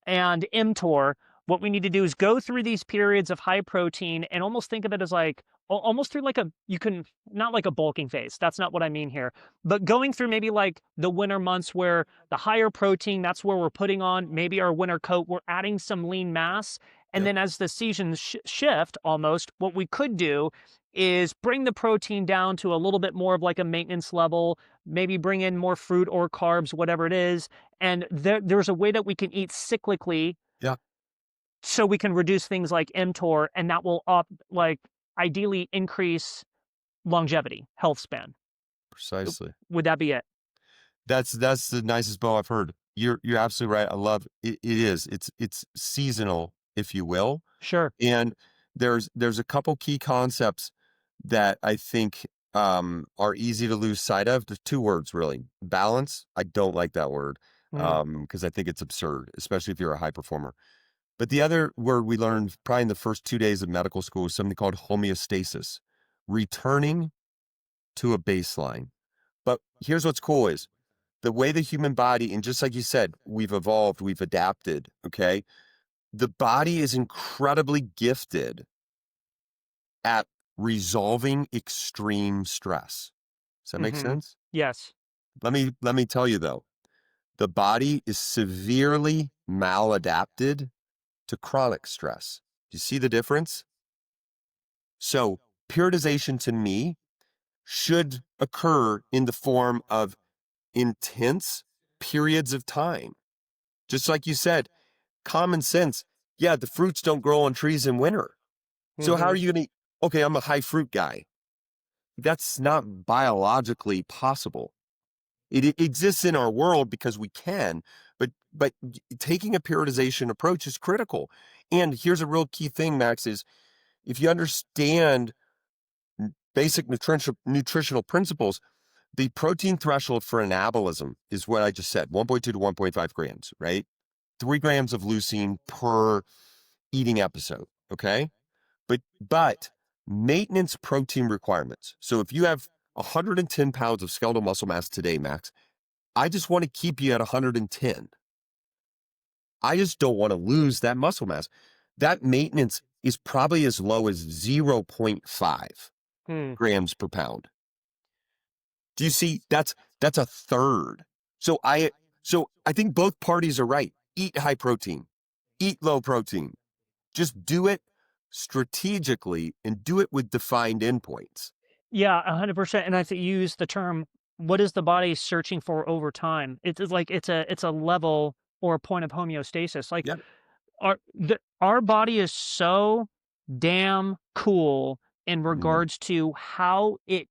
and mTOR, what we need to do is go through these periods of high protein and almost think of it as like almost through like a, you can, not like a bulking phase. That's not what I mean here. But going through maybe like the winter months where the higher protein, that's where we're putting on maybe our winter coat, we're adding some lean mass. And Yep. then as the seasons shift almost, what we could do is bring the protein down to a little bit more of like a maintenance level, maybe bring in more fruit or carbs, whatever it is. And there's a way that we can eat cyclically Yeah. so we can reduce things like mTOR, and that will like ideally increase longevity, health span. Precisely. Would that be it? That's the nicest bow I've heard. You're absolutely right. I love it. It is. It's seasonal, if you will. Sure. And there's a couple key concepts that I think are easy to lose sight of. There's two words really. Balance. I don't like that word Mm, because I think it's absurd, especially if you're a high performer. But the other word we learned probably in the first 2 days of medical school is something called homeostasis, returning to a baseline. But here's what's cool is the way the human body, and just like you said, we've evolved, we've adapted, okay? The body is incredibly gifted at resolving extreme stress. Does that make mm-hmm. sense? Yes. Let me tell you though, the body is severely maladapted to chronic stress. Do you see the difference? So periodization to me should occur in the form of intense periods of time. Just like you said, common sense. Yeah, the fruits don't grow on trees in winter. So how Mm-hmm. are you going to, okay, I'm a high fruit guy. That's not biologically possible. It exists in our world because we can, but taking a periodization approach is critical. And here's a real key thing, Max, is if you understand basic nutritional principles, the protein threshold for anabolism is what I just said, 1.2 to 1.5 grams, right? 3 grams of leucine per eating episode, okay? But maintenance protein requirements. So if you have 110 pounds of skeletal muscle mass today, Max, I just want to keep you at 110. I just don't want to lose that muscle mass. That maintenance is probably as low as 0.5 Mm. grams per pound. Do you see? That's a third. So I think both parties are right. Eat high protein, eat low protein. Just do it strategically and do it with defined endpoints. Yeah, 100%. And I think you use the term, what is the body searching for over time? It's like it's a level or a point of homeostasis. Like Yeah. our body is so damn cool in Mhm. regards to how it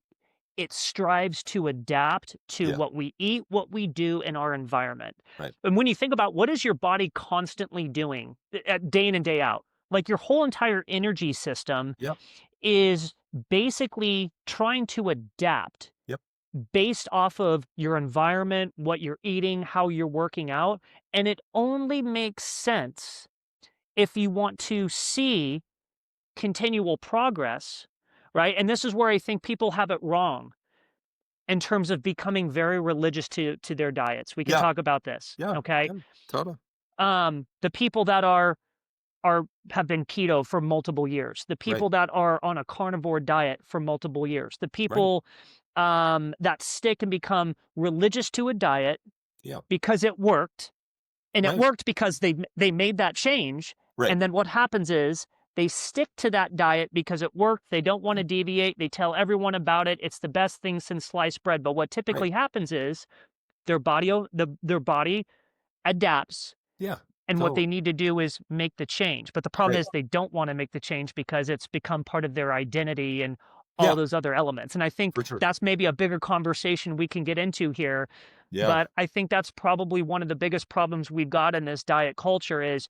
strives to adapt to Yeah. what we eat, what we do in our environment. Right. And when you think about what is your body constantly doing day in and day out, like your whole entire energy system Yep. is basically trying to adapt Yep. based off of your environment, what you're eating, how you're working out. And it only makes sense if you want to see continual progress, right? And this is where I think people have it wrong in terms of becoming very religious to their diets. We can Yeah. talk about this, Yeah. okay? Yeah. Totally. The people that are have been keto for multiple years, the Right. people that are on a carnivore diet for multiple years, the Right. people that stick and become religious to a diet Yeah. because it worked, and it Right. worked because they made that change. Right. And then what happens is they stick to that diet because it worked. They don't want Yeah. to deviate. They tell everyone about it. It's the best thing since sliced bread. But what Right. typically happens is their body adapts, Yeah. and what Totally. they need to do is make the change. But the problem Right. is they don't want to make the change because it's become part of their identity and all Yeah. those other elements. And I think For sure. that's maybe a bigger conversation we can get into here. Yeah. But I think that's probably one of the biggest problems we've got in this diet culture is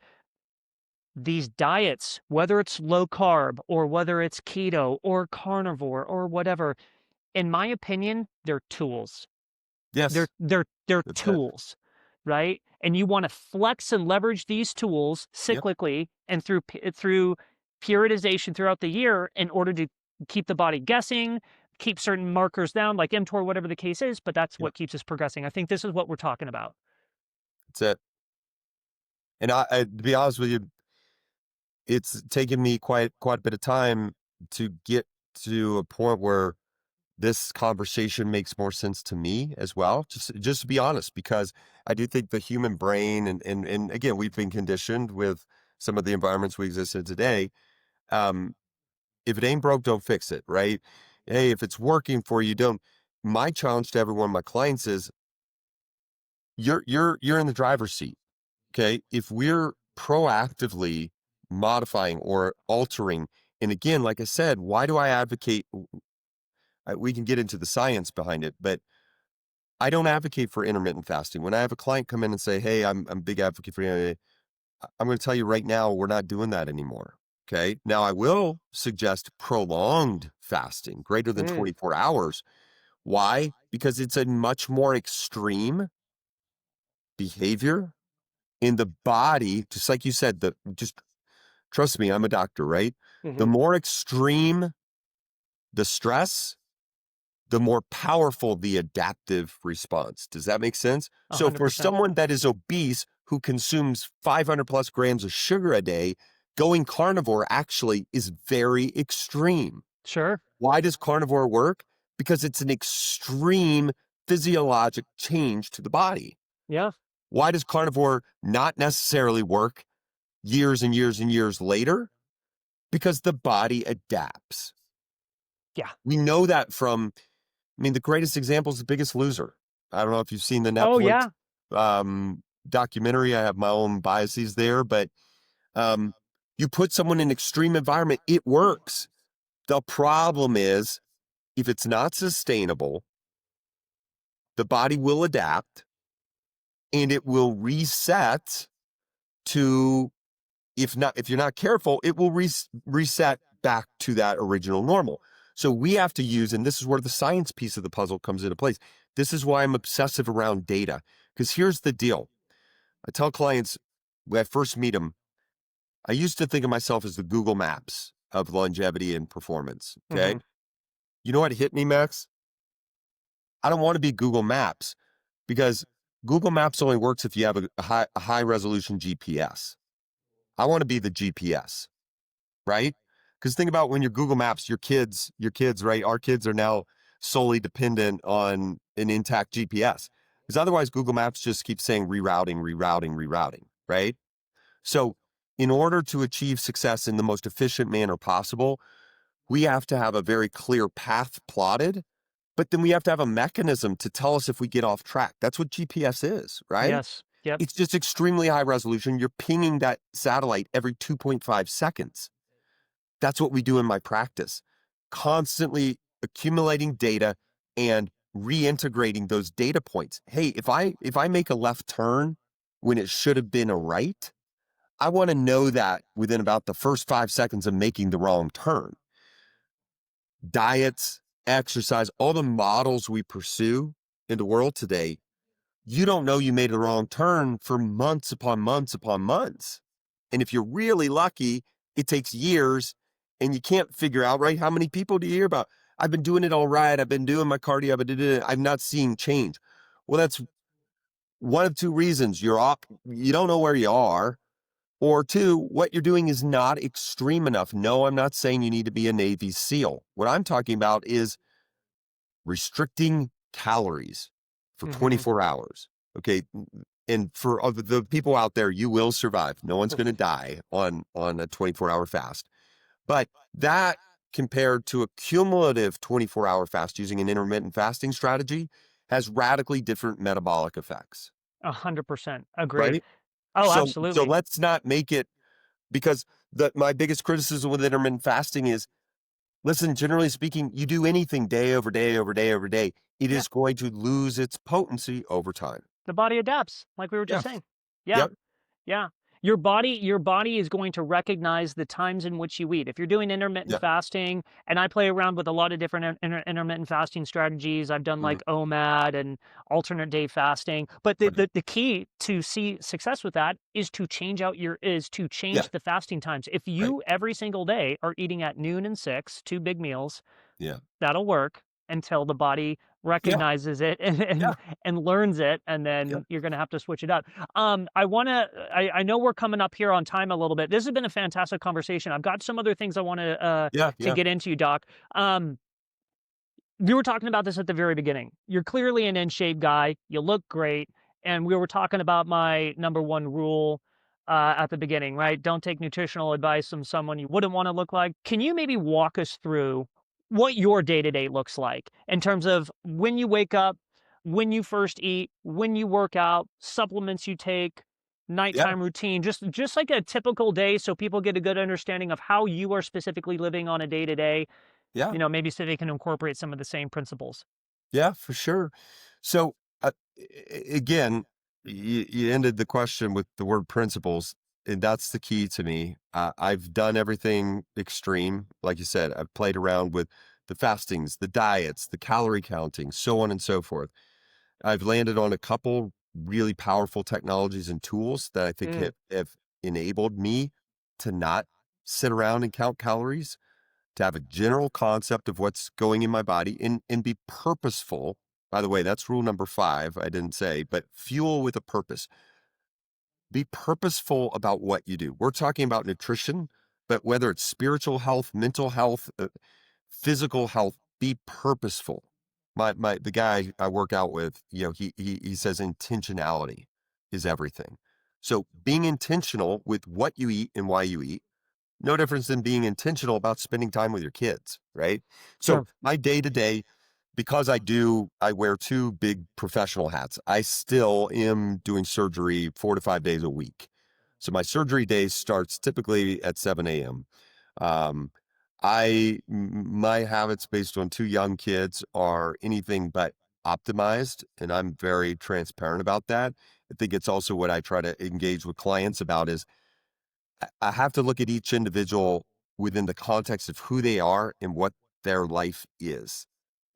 these diets, whether it's low carb or whether it's keto or carnivore or whatever, in my opinion, they're tools. They're Yes. they're they're That's it. tools, right? And you wanna flex and leverage these tools Yep. cyclically and through periodization throughout the year in order to keep the body guessing, keep certain markers down, like mTOR, whatever the case is, but that's Yep. what keeps us progressing. I think this is what we're talking about. That's it. And to be honest with you, it's taken me quite a bit of time to get to a point where this conversation makes more sense to me as well. Just to be honest, because I do think the human brain and again, we've been conditioned with some of the environments we exist in today. Um, if it ain't broke, don't fix it, right? Hey, if it's working for you, don't. My challenge to every one of my clients is you're in the driver's seat. Okay. If we're proactively modifying or altering, and again, like I said, why do I advocate? We can get into the science behind it, but I don't advocate for intermittent fasting. When I have a client come in and say, "Hey, I'm a big advocate for," I'm going to tell you right now, we're not doing that anymore. Okay. Now, I will suggest prolonged fasting, greater than Mm, 24 hours. Why? Because it's a much more extreme behavior in the body. Just like you said, just trust me, I'm a doctor, right? The hmm. more extreme the stress, the more powerful the adaptive response. Does that make sense? So for 100%. someone that is obese who consumes 500 plus grams of sugar a day, going carnivore actually is very extreme. Sure. Why does carnivore work? Because it's an extreme physiologic change to the body. Yeah. Why does carnivore not necessarily work years and years and years later? Because the body adapts. Yeah. We know that from, I mean, the greatest example is The Biggest Loser. I don't know if you've seen the Oh, Netflix yeah. documentary. I have my own biases there, but um, you put someone in an extreme environment, it works. The problem is if it's not sustainable, the body will adapt and it will reset to, if you're not careful, it will reset back to that original normal. So we have to use, and this is where the science piece of the puzzle comes into place. This is why I'm obsessive around data. Because here's the deal. I tell clients when I first meet them, I used to think of myself as the Google Maps of longevity and performance. Okay. Hmm. You know what hit me, Max? I don't want to be Google Maps because Google Maps only works if you have a high resolution GPS. I want to be the GPS, right? Because think about when your Google Maps, your kids, right? Our kids are now solely dependent on an intact GPS. Because otherwise, Google Maps just keeps saying rerouting, rerouting, rerouting, right? So, in order to achieve success in the most efficient manner possible, we have to have a very clear path plotted, but then we have to have a mechanism to tell us if we get off track. That's what GPS is, right? Yes. Yep. It's just extremely high resolution. You're pinging that satellite every 2.5 seconds. That's what we do in my practice, constantly accumulating data and reintegrating those data points. Hey, if I make a left turn when it should have been a right, I want to know that within about the first 5 seconds of making the wrong turn. Diets, exercise, all the models we pursue in the world today, you don't know you made a wrong turn for months upon months upon months. And if you're really lucky, it takes years and you can't figure out, right? How many people do you hear about? I've been doing it all right. I've been doing my cardio, but I'm not seeing change. Well, that's one of two reasons. You don't know where you are, or two, what you're doing is not extreme enough. No, I'm not saying you need to be a Navy SEAL. What I'm talking about is restricting calories for Hmm. 24 hours. Okay. And for the people out there, you will survive. No one's going to die on a 24-hour fast. But that compared to a cumulative 24-hour fast using an intermittent fasting strategy has radically different metabolic effects, 100%. Agree. right? Oh, So absolutely. let's not make it, because my biggest criticism with intermittent fasting is, listen, generally speaking, you do anything day over day over day over day, it Yeah. is going to lose its potency over time. The body adapts, like we were Yeah. just saying. Yeah. Yep. Yeah. Your body is going to recognize the times in which you eat. If you're doing intermittent Yeah. fasting, and I play around with a lot of different intermittent fasting strategies. I've done Mhm. like OMAD and alternate day fasting. But the, Right. the the key to see success with that is to Yeah. change the fasting times. If Right. you every single day are eating at noon and 6, two big meals, Yeah. that'll work until the body Yeah. recognizes it and Yeah. and learns it, and Yeah. then you're gonna have to switch it up. I know we're coming up here on time a little bit. This has been a fantastic conversation. I've got some other things I wanna, Yeah. to Yeah. get into, Doc. Um, we were talking about this at the very beginning. You're clearly an in shape guy. You look great. And we were talking about my number one rule at the beginning, right? Don't take nutritional advice from someone you wouldn't want to look like. Can you maybe walk us through what your day to day looks like in terms of when you wake up, when you first eat, when you work out, supplements you take, Yeah. nighttime routine, just like a typical day so people get a good understanding of how you are specifically living on a day to day, Yeah. maybe so they can incorporate some of the same principles. Yeah, for sure. So again, you ended the question with the word principles. and that's the key to me. I've done everything extreme. Like you said, I've played around with the fastings, the diets, the calorie counting, so on and so forth. I've landed on a couple really powerful technologies and tools that I think Mm, have enabled me to not sit around and count calories, to have a general concept of what's going in my body and be purposeful. By the way, that's rule number 5. I didn't say, but fuel with a purpose. Be purposeful about what you do. We're talking about nutrition, but whether it's spiritual health, mental health, physical health, be purposeful. The guy I work out with, he says intentionality is everything. So being intentional with what you eat and why you eat, no difference than being intentional about spending time with your kids, right? So sure. my day to day, because I wear 2 big professional hats. I still am doing surgery 4 to 5 days a week. So my surgery day starts typically at 7 a.m. Um, my habits based on 2 young kids are anything but optimized, and I'm very transparent about that. I think it's also what I try to engage with clients about is I have to look at each individual within the context of who they are and what their life is.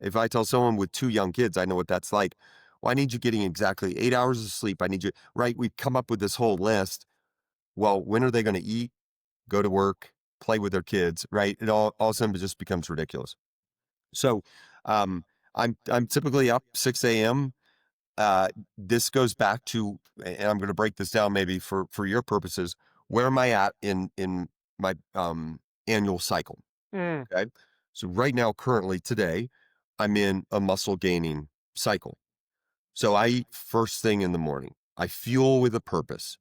If I tell someone with 2 young kids, I know what that's like. Well, I need you getting exactly 8 hours of sleep. I need you, right? We come up with this whole list. Well, when are they going to eat, go to work, play with their kids, right? It all of a sudden just becomes ridiculous. So, um, I'm typically up 6 a.m. This goes back to, and I'm going to break this down maybe for your purposes. Where am I at in my annual cycle? Mm. Okay, so right now, currently today, I'm in a muscle gaining cycle. So I eat first thing in the morning. I fuel with a purpose.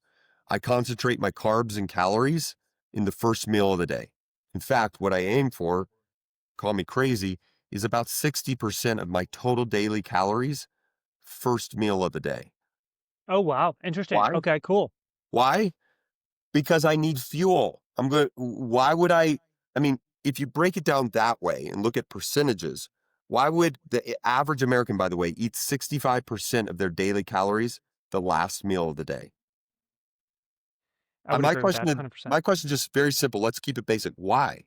I concentrate my carbs and calories in the first meal of the day. In fact, what I aim for, call me crazy, is about 60% of my total daily calories first meal of the day. Oh, wow. Interesting. Why? Okay, cool. Why? Because I need fuel. Why would I mean, if you break it down that way and look at percentages, why would the average American, by the way, eat 65% of their daily calories the last meal of the day? I would My agree with question that is, 100%. my question is just very simple. Let's keep it basic. Why?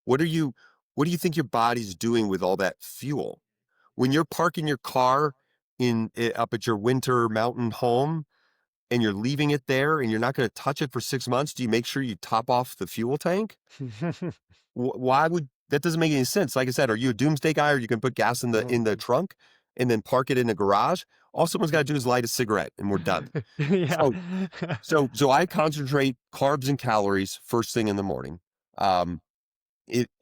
What are you, what do you think your body's doing with all that fuel? When you're parking your car up at your winter mountain home, and you're leaving it there and you're not going to touch it for 6 months, do you make sure you top off the fuel tank? Why would that doesn't make any sense? Like I said, are you a doomsday guy, or you can put gas in the trunk and then park it in a garage? All someone's got to do is light a cigarette and we're done. Yeah. So so I concentrate carbs and calories first thing in the morning. Um,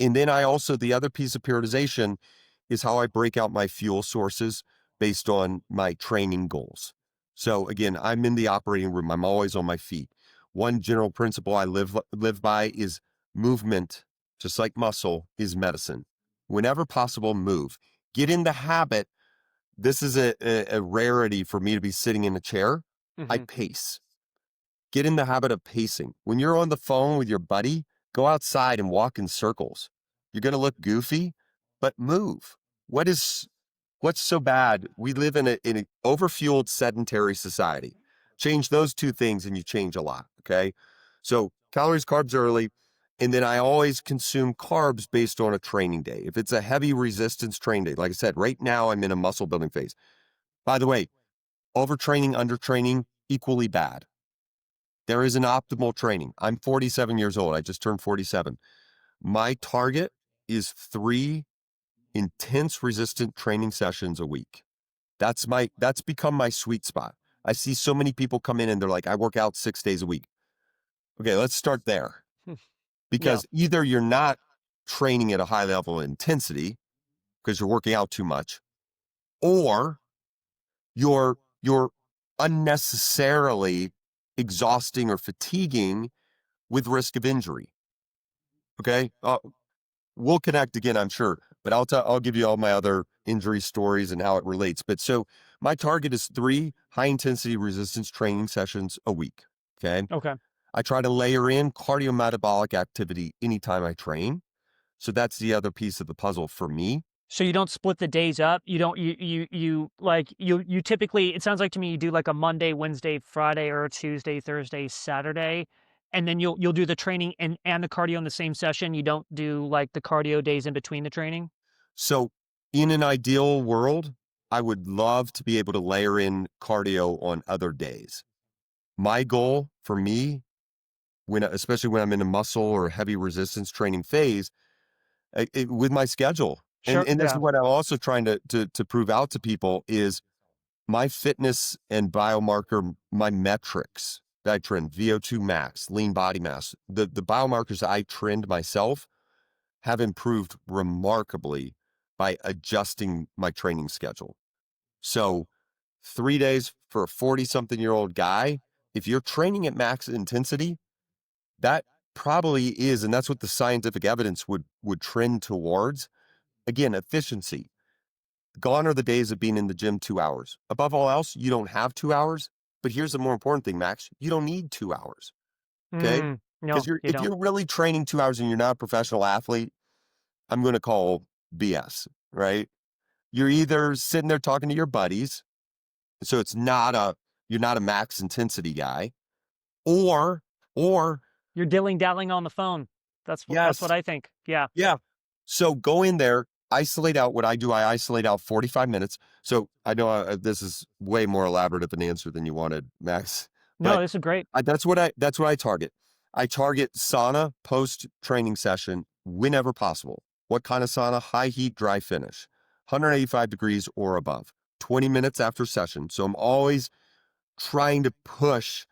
and then I also, the other piece of periodization is how I break out my fuel sources based on my training goals. So again, I'm in the operating room. I'm always on my feet. One general principle I live by is movement, just like muscle is medicine. Whenever possible, move. Get in the habit. This is a rarity for me to be sitting in a chair. I Mhm. pace. Get in the habit of pacing. When you're on the phone with your buddy, go outside and walk in circles. You're going to look goofy, but move. What is what's so bad? We live in an overfueled sedentary society. Change those 2 things and you change a lot, okay? So, calories, carbs early, and then I always consume carbs based on a training day. If it's a heavy resistance training day, like I said, right now I'm in a muscle building phase. By the way, overtraining, undertraining, equally bad. There is an optimal training. I'm 47 years old. I just turned 47. My target is 3 intense resistant training sessions a week. That's become my sweet spot. I see so many people come in and they're like, I work out 6 days a week. Okay, let's start there. Yeah. Because either you're not training at a high level of intensity because you're working out too much, or you're unnecessarily exhausting or fatiguing with risk of injury. Okay. We'll connect again, I'm sure, but I'll give you all my other injury stories and how it relates. But so my target is 3 high intensity resistance training sessions a week. Okay. Okay. I try to layer in cardiometabolic activity anytime I train. So that's the other piece of the puzzle for me. So you don't split the days up? You don't you typically, it sounds like to me you do like a Monday, Wednesday, Friday, or a Tuesday, Thursday, Saturday, and then you'll do the training and the cardio in the same session. You don't do like the cardio days in between the training? So in an ideal world, I would love to be able to layer in cardio on other days. My goal for me, especially when I'm in a muscle or heavy resistance training phase, with my schedule, and Sure, this is yeah. what I'm also trying to prove out to people is my fitness and biomarker, my metrics that I trend, VO2 max, lean body mass, the biomarkers I trend myself have improved remarkably by adjusting my training schedule. So 3 days for a 40-something-year-old guy, if you're training at max intensity, that probably is, and that's what the scientific evidence would trend towards. Again, efficiency. Gone are the days of being in the gym 2 hours. Above all else, you don't have 2 hours. But here's the more important thing, Max. You don't need 2 hours. Okay. Because No, you if don't. you're really training 2 hours and you're not a professional athlete, I'm going to call BS, right? You're either sitting there talking to your buddies, so you're not a max intensity guy, or You're dilly-dallying on the phone. That's what yes, I think. Yeah. yeah. So go in there, isolate out what I do. I isolate out 45 minutes. So I know this is way more elaborate of an answer than you wanted, Max, No, but this is great. that's what I target. I target sauna post training session whenever possible. What kind of sauna? High heat, dry finish, 185 degrees or above, 20 minutes after session. So I'm always trying to push.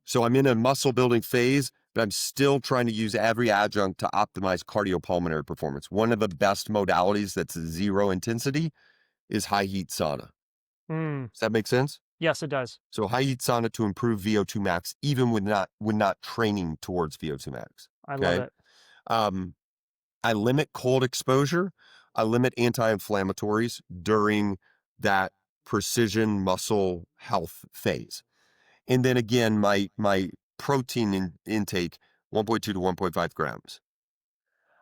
So I'm in a muscle building phase, but I'm still trying to use every adjunct to optimize cardiopulmonary performance. One of the best modalities that's zero intensity is high heat sauna. Mm, Does that make sense? yes, it does. So high heat sauna to improve VO2 max, even when not training towards VO2 max. I love Okay. it. Um, I limit cold exposure. I limit anti-inflammatories during that precision muscle health phase. And then again, my protein intake, 1.2 to 1.5 grams.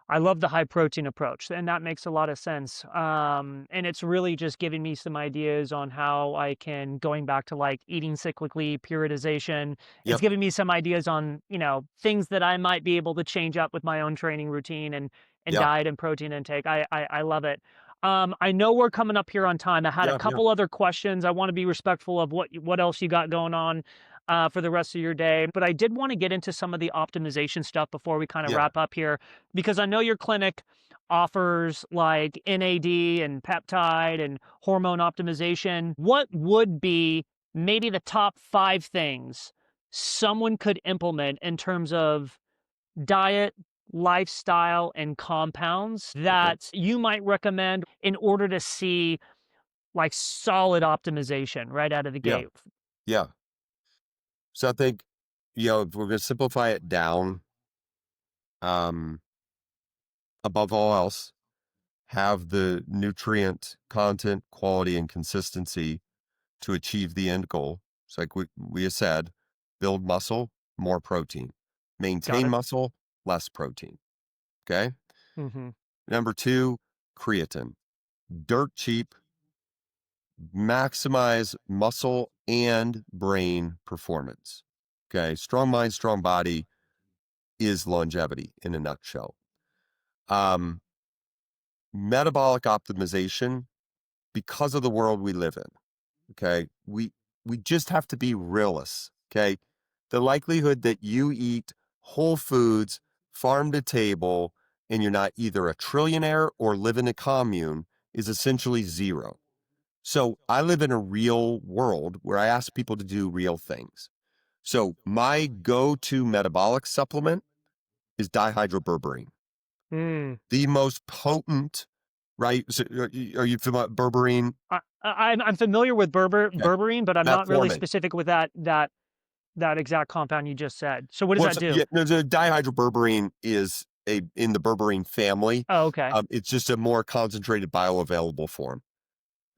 I love the high protein approach, and that makes a lot of sense. And it's really just giving me some ideas on how I can, going back to like eating cyclically, periodization. It's Yep. giving me some ideas on, things that I might be able to change up with my own training routine and Yeah. diet and protein intake. I love it. I know we're coming up here on time. I had a Yeah. Yeah. couple other questions. I want to be respectful of what else you got going on for the rest of your day, but I did want to get into some of the optimization stuff before we kind of Yeah. wrap up here, because I know your clinic offers like NAD and peptide and hormone optimization. What would be maybe the top 5 things someone could implement in terms of diet, lifestyle, and compounds Okay. that you might recommend in order to see like solid optimization right out of the Yeah. gate? Yeah. So I think, if we're going to simplify it down, um, above all else, have the nutrient content, quality, and consistency to achieve the end goal. It's like we have said, build muscle, more protein, Got maintain it. muscle, less protein. Okay. Hmm. Number two, creatine, dirt cheap, maximize muscle and brain performance. Okay. Strong mind, strong body is longevity in a nutshell. Um, Metabolic optimization, because of the world we live in. Okay. We just have to be realists. Okay. The likelihood that you eat whole foods, farm to table, and you're not either a trillionaire or live in a commune is essentially zero. So I live in a real world where I ask people to do real things. So my go-to metabolic supplement is dihydroberberine, Mm. the most potent, right? So are you familiar with berberine? I'm familiar with Okay. berberine, but I'm not really Metformin. specific with that exact compound you just said. So what does Well, that do? yeah, no, the dihydroberberine is in the berberine family. Oh, okay. It's just a more concentrated bioavailable form.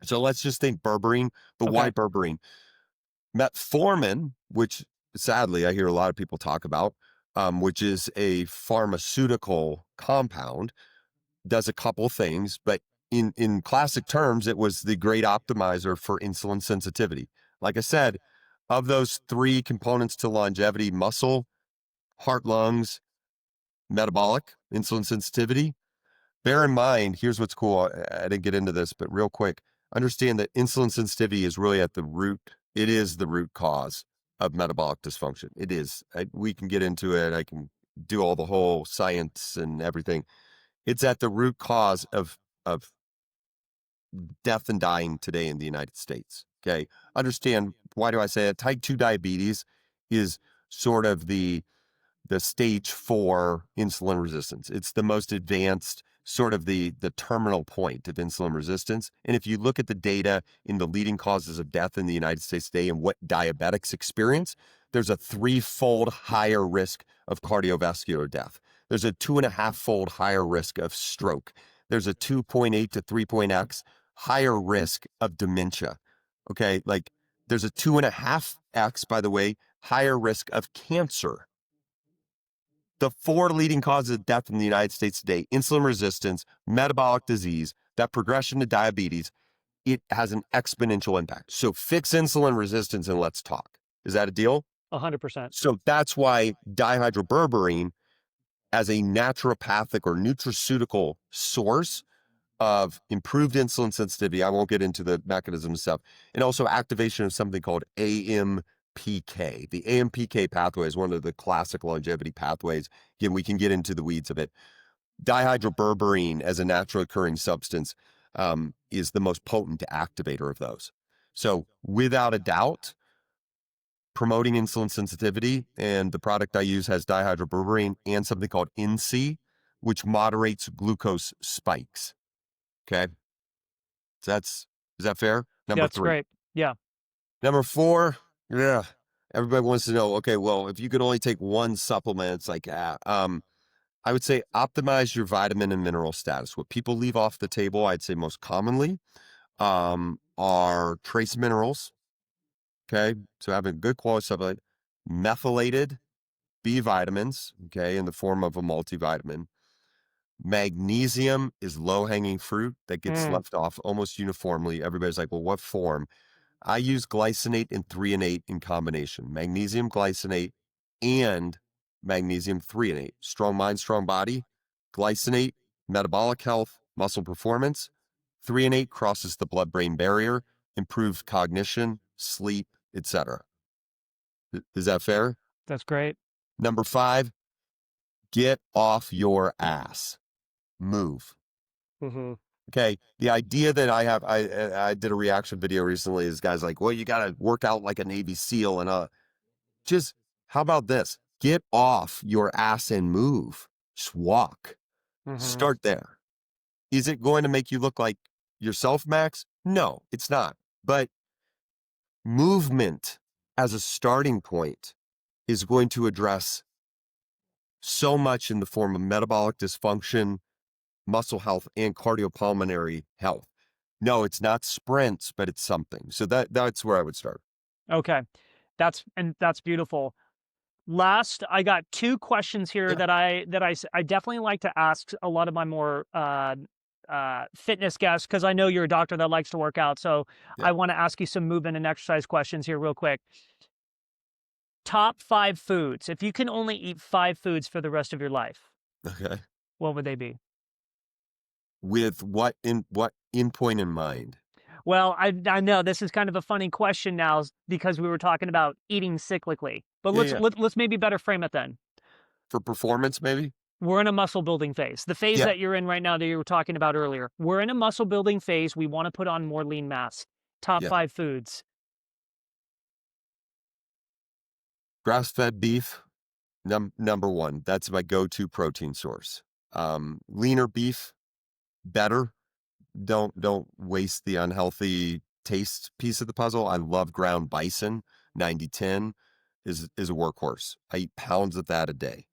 So let's just think berberine, but why Okay. berberine? Metformin, which sadly I hear a lot of people talk about, which is a pharmaceutical compound, does a couple things, but in classic terms, it was the great optimizer for insulin sensitivity. Like I said, of those three components to longevity, muscle, heart, lungs, metabolic, insulin sensitivity, bear in mind, here's what's cool. I didn't get into this, but real quick, understand that insulin sensitivity is really at the root. It is the root cause of metabolic dysfunction. It is. We can get into it. I can do all the whole science and everything. It's at the root cause of death and dying today in the United States. Okay. Understand, why do I say it? Type 2 diabetes is sort of the stage 4 insulin resistance. It's the most advanced, sort of the terminal point of insulin resistance. And if you look at the data in the leading causes of death in the United States today and what diabetics experience, there's a 3-fold higher risk of cardiovascular death. There's a 2.5-fold higher risk of stroke. There's a 2.8 to 3.x higher risk of dementia. Okay. Like there's a 2.5x, by the way, higher risk of cancer. The 4 leading causes of death in the United States today: insulin resistance, metabolic disease, that progression to diabetes, it has an exponential impact. So fix insulin resistance and let's talk. Is that a deal? 100%. So that's why dihydroberberine, as a naturopathic or nutraceutical source of improved insulin sensitivity, I won't get into the mechanism stuff, and also activation of something called AMPK. The AMPK pathway is one of the classic longevity pathways. Again, we can get into the weeds of it. Dihydroberberine, as a naturally occurring substance, is the most potent activator of those. So without a doubt, promoting insulin sensitivity, and the product I use has dihydroberberine and something called NC, which moderates glucose spikes. Okay. So is that fair? Number That's 3. great. Yeah. Number 4, yeah. Everybody wants to know, okay, well, if you could only take one supplement, it's like, I would say optimize your vitamin and mineral status. What people leave off the table, I'd say most commonly, are trace minerals. Okay. So having a good quality supplement, methylated B vitamins, okay, in the form of a multivitamin. Magnesium is low-hanging fruit that gets Mm. left off almost uniformly. Everybody's like, well, what form? I use glycinate and threonate in combination. Magnesium glycinate and magnesium threonate. Strong mind, strong body. Glycinate, metabolic health, muscle performance. Threonate crosses the blood-brain barrier, improves cognition, sleep, etc. Is that fair? That's great. Number 5, get off your ass. Move. Mm-hmm. Okay. The idea that I did a reaction video recently is guys like, well, you got to work out like a Navy SEAL and just, how about this? Get off your ass and move. Just walk. Mm-hmm. Start there. Is it going to make you look like yourself, Max? No, it's not. But movement as a starting point is going to address so much in the form of metabolic dysfunction, muscle health, and cardiopulmonary health. No, it's not sprints, but it's something. So that's where I would start. Okay. That's beautiful. Last, I got 2 questions here Yeah. that I definitely like to ask a lot of my more fitness guests, because I know you're a doctor that likes to work out. So Yeah. I want to ask you some movement and exercise questions here real quick. Top 5 foods. If you can only eat 5 foods for the rest of your life, Okay. what would they be? With what endpoint in mind? Well, I know this is kind of a funny question now because we were talking about eating cyclically, but Yeah, yeah. let's maybe better frame it then. For performance, maybe? We're in a muscle building phase. The phase Yeah. that you're in right now that you were talking about earlier. We're in a muscle building phase. We want to put on more lean mass. Top Yeah. 5 foods. Grass-fed beef, number 1. That's my go-to protein source. Leaner beef, better. Don't waste the unhealthy taste piece of the puzzle. I love ground bison. 90-10 is a workhorse. I eat pounds of that a day.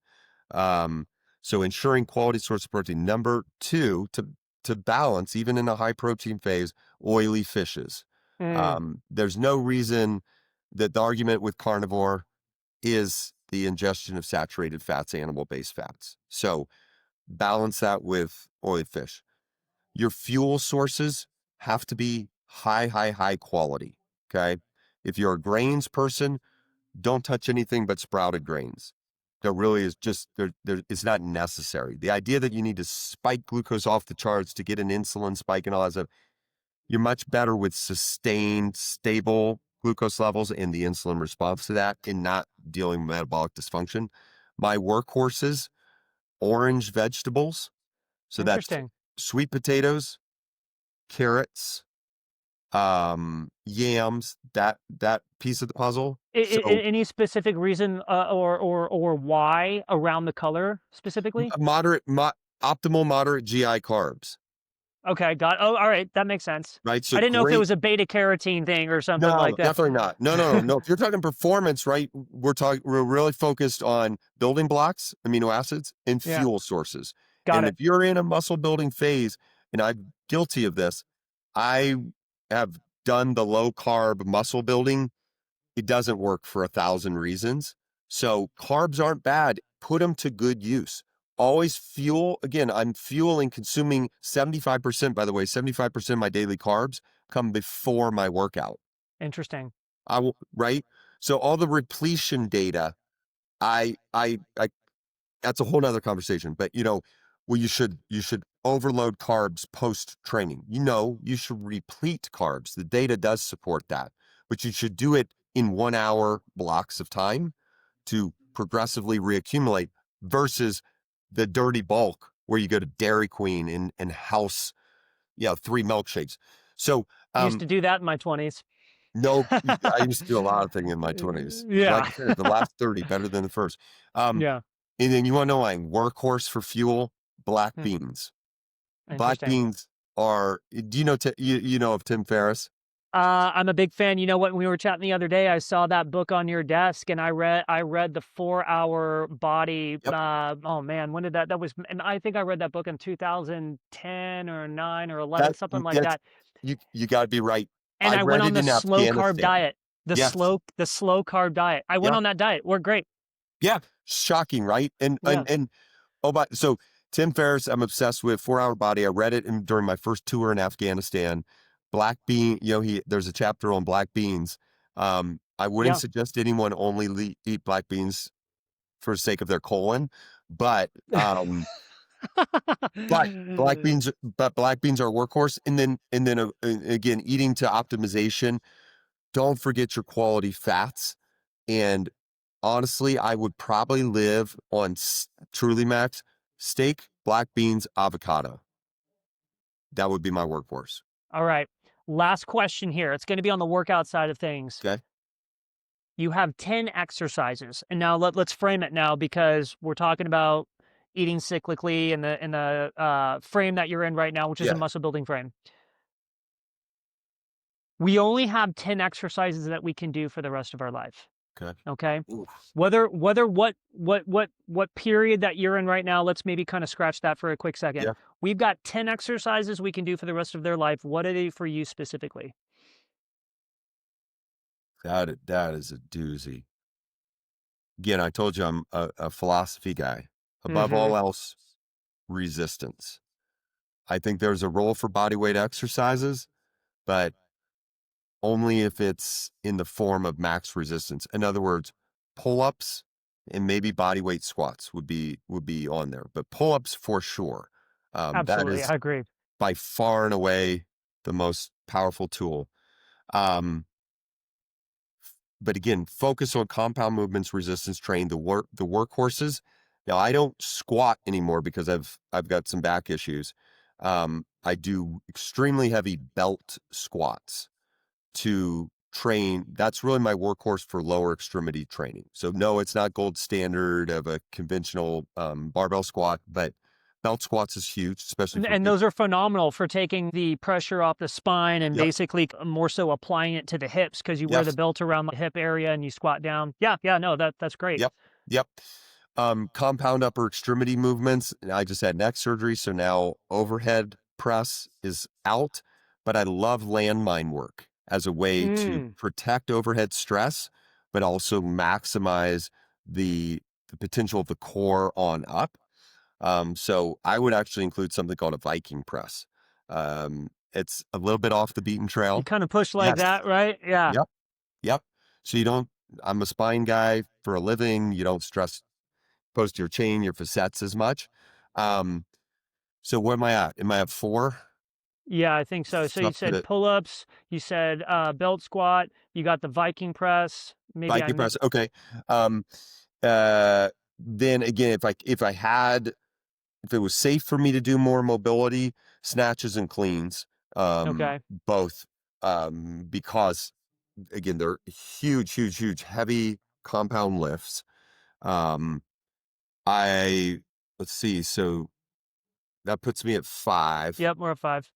So ensuring quality source of protein. Number 2, to balance, even in a high protein phase, oily fishes. There's no reason that the argument with carnivore is the ingestion of saturated fats, animal-based fats. So balance that with oily fish. your fuel sources have to be high quality. Okay. If you're a grains person, don't touch anything but sprouted grains. There really is just, it's not necessary. The idea that you need to spike glucose off the charts to get an insulin spike and all that stuff, you're much better with sustained, stable glucose levels and the insulin response to that and not dealing with metabolic dysfunction. My workhorses, orange vegetables. So that's Interesting. sweet potatoes, carrots, yams, that piece of the puzzle. So Any specific reason or why around the color specifically? optimal moderate GI carbs, Okay, oh, all right, that makes sense. right? I So didn't know if it great. was a beta carotene thing or something No, like that. definitely not. No. If you're talking performance, right? We're really focused on building blocks, amino acids, and Yeah, fuel sources. got And it. if you're in a muscle building phase, and I'm guilty of this, I have done the low carb muscle building. It doesn't work for 1,000 reasons. So carbs aren't bad. Put them to good use. Always fuel. Again, I'm fueling, consuming 75%, by the way, 75% of my daily carbs come before my workout. Interesting. Right? So all the repletion data, I that's a whole nother conversation, but well, you should overload carbs post training. You should replete carbs. The data does support that, but you should do it in 1 hour blocks of time to progressively reaccumulate versus the dirty bulk where you go to Dairy Queen and house, 3 milkshakes. So, Used to do that in my 20s. no, I used to do a lot of things in my 20s. Like Yeah. I said, the last 30 better than the first. Um, Yeah. and then you want to know my workhorse for fuel? Black Hmm, beans. Black interesting. beans are. Do you know? You know of Tim Ferriss? I'm a big fan. You know what? When we were chatting the other day, I saw that book on your desk, and I read the 4 Hour Body. Yep. Oh man, when did that was? And I think I read that book in 2010 or 9 or 11, something like That's that. you got to be right. And I I went read on it the in slow carb Afghanistan. diet. The Yes. slow carb diet. I went Yeah. on that diet. Worked great. Yeah. Shocking, right? And Yeah. oh, but so Tim Ferriss, I'm obsessed with 4 Hour Body. I read it during my first tour in Afghanistan. Black bean, there's a chapter on black beans. I wouldn't Yeah. suggest anyone only eat black beans for the sake of their colon, but black beans are a workhorse. And then again, eating to optimization. Don't forget your quality fats. And honestly, I would probably live on Truly Max steak, black beans, avocado. That would be my workhorse. All right. Last question here. It's going to be on the workout side of things. Okay. You have 10 exercises. And now let's frame it now because we're talking about eating cyclically in the frame that you're in right now, which is a Yeah. muscle building frame. We only have 10 exercises that we can do for the rest of our life. Okay. Okay. Oof. Whether what period that you're in right now, let's maybe kind of scratch that for a quick second. Yeah. We've got 10 exercises we can do for the rest of their life. What are they for you specifically? That is a doozy. Again, I told you I'm a philosophy guy. Above Mm-hmm. all else, resistance. I think there's a role for body weight exercises, but only if it's in the form of max resistance. In other words, pull-ups and maybe body weight squats would be on there, but pull-ups for sure. That Absolutely. is I agree. by far and away the most powerful tool. But again, focus on compound movements, resistance train, the workhorses. Now I don't squat anymore because I've got some back issues. I do extremely heavy belt squats to train. That's really my workhorse for lower extremity training. So no, it's not gold standard of a conventional barbell squat, but belt squats is huge, especially for And big. those are phenomenal for taking the pressure off the spine and Yep. basically more so applying it to the hips because you wear the Yes. belt around the hip area and you squat down. Yeah, no, that's great. Yep. Compound upper extremity movements. I just had neck surgery, so now overhead press is out, but I love landmine work as a way to protect overhead stress, but also maximize the potential of the core on up. So I would actually include something called a Viking press. It's a little bit off the beaten You trail. kind of push like Yes. that, right? Yeah. Yep. Yep. So you don't, I'm a spine guy for a living. You don't stress post your chain, your facets as much. Um, so where am I at? Am I at 4? Yeah, I think so. So So you up to said the pull-ups, you said belt squat, you got the Viking press. Maybe I Viking missed. press. Okay. Um, uh, then again, if it was safe for me to do more mobility, snatches and cleans, Okay. both, because again, they're huge, huge, huge, heavy compound lifts. Um, I let's see, so that puts me at 5. Yep, we're at 5.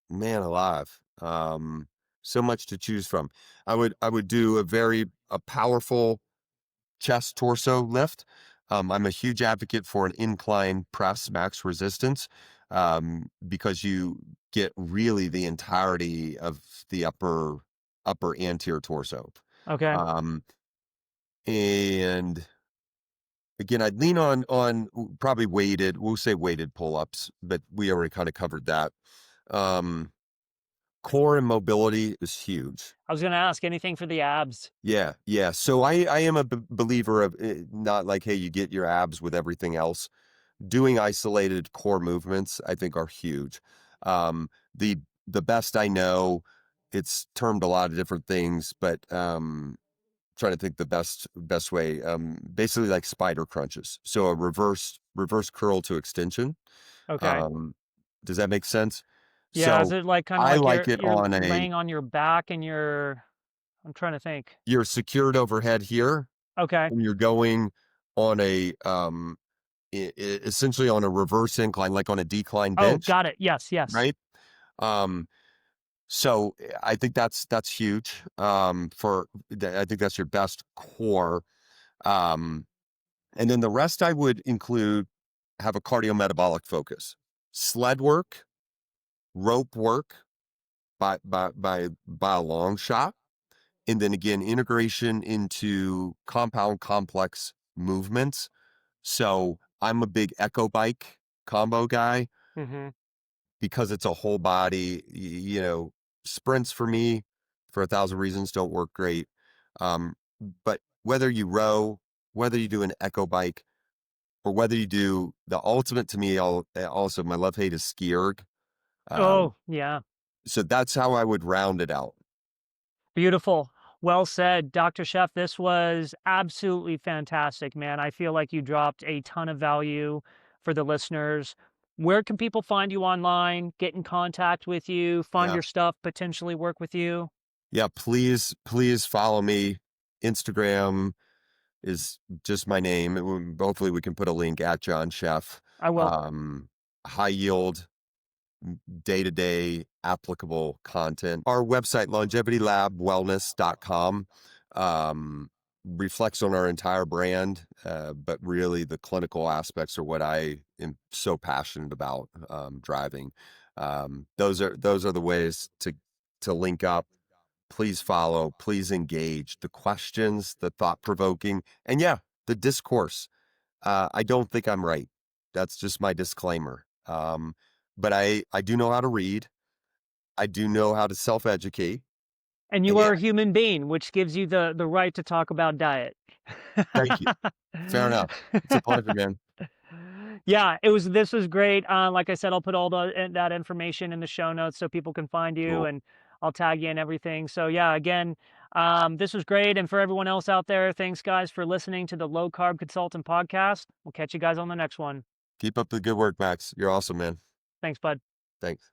Man alive. So much to choose from. I would do a powerful chest torso lift. I'm a huge advocate for an incline press max resistance, because you get really the entirety of the upper anterior torso. Okay. Um, and again, I'd lean on probably weighted, we'll say weighted pull-ups, but we already kind of covered that. Um, core and mobility is huge. I was going to ask anything for the abs. Yeah, yeah. So I am a believer of, not like, hey, you get your abs with everything else. Doing isolated core movements, I think, are huge. Um, the the best I know, it's termed a lot of different things, but trying to think the best way. Basically like spider crunches. So a reverse curl to extension. Okay. Um, does that make sense? Yeah, is So it like kind of I like like it you're on a laying on your back and you're I'm trying to think. you're secured overhead here, Okay. and you're going on a essentially on a reverse incline, like on a decline Oh, bench, got it. Yes, yes. right? Um, so I think that's huge. I think that's your best core. Um, and then the rest I would include have a cardiometabolic focus, sled work, rope work by a long shot, and then again integration into compound complex movements. So I'm a big echo bike combo guy Mhm. because it's a whole body. Sprints for me, for 1,000 reasons, don't work great. But whether you row, whether you do an echo bike, or whether you do the ultimate to me, also my love hate is ski erg. Um, Oh, yeah. so that's how I would round it out. Beautiful. Well said, Dr. Chef. This was absolutely fantastic, man. I feel like you dropped a ton of value for the listeners. Where can people find you online, get in contact with you, fund Yeah. your stuff, potentially work with you? Yeah. Please follow me. Instagram is just my name. Hopefully we can put a link at John Chef. I will. Um, high yield, day-to-day applicable content. Our website, longevitylabwellness.com, reflects on our entire brand, but really the clinical aspects are what I am so passionate about, driving. Those are the ways to link up. Please follow, please engage. The questions, the thought-provoking, and yeah, the discourse. I don't think I'm right. That's just my disclaimer. But I do know how to read. I do know how to self-educate. And you And yeah, are a human being, which gives you the right to talk about diet. thank you. Fair enough. It's a pleasure, man. Yeah, this was great. Like I said, I'll put all that information in the show notes so people can find you, Cool. and I'll tag you and everything. So yeah, again, this was great. And for everyone else out there, thanks guys for listening to the Low Carb Consultant Podcast. We'll catch you guys on the next one. Keep up the good work, Max. You're awesome, man. Thanks, bud. Thanks.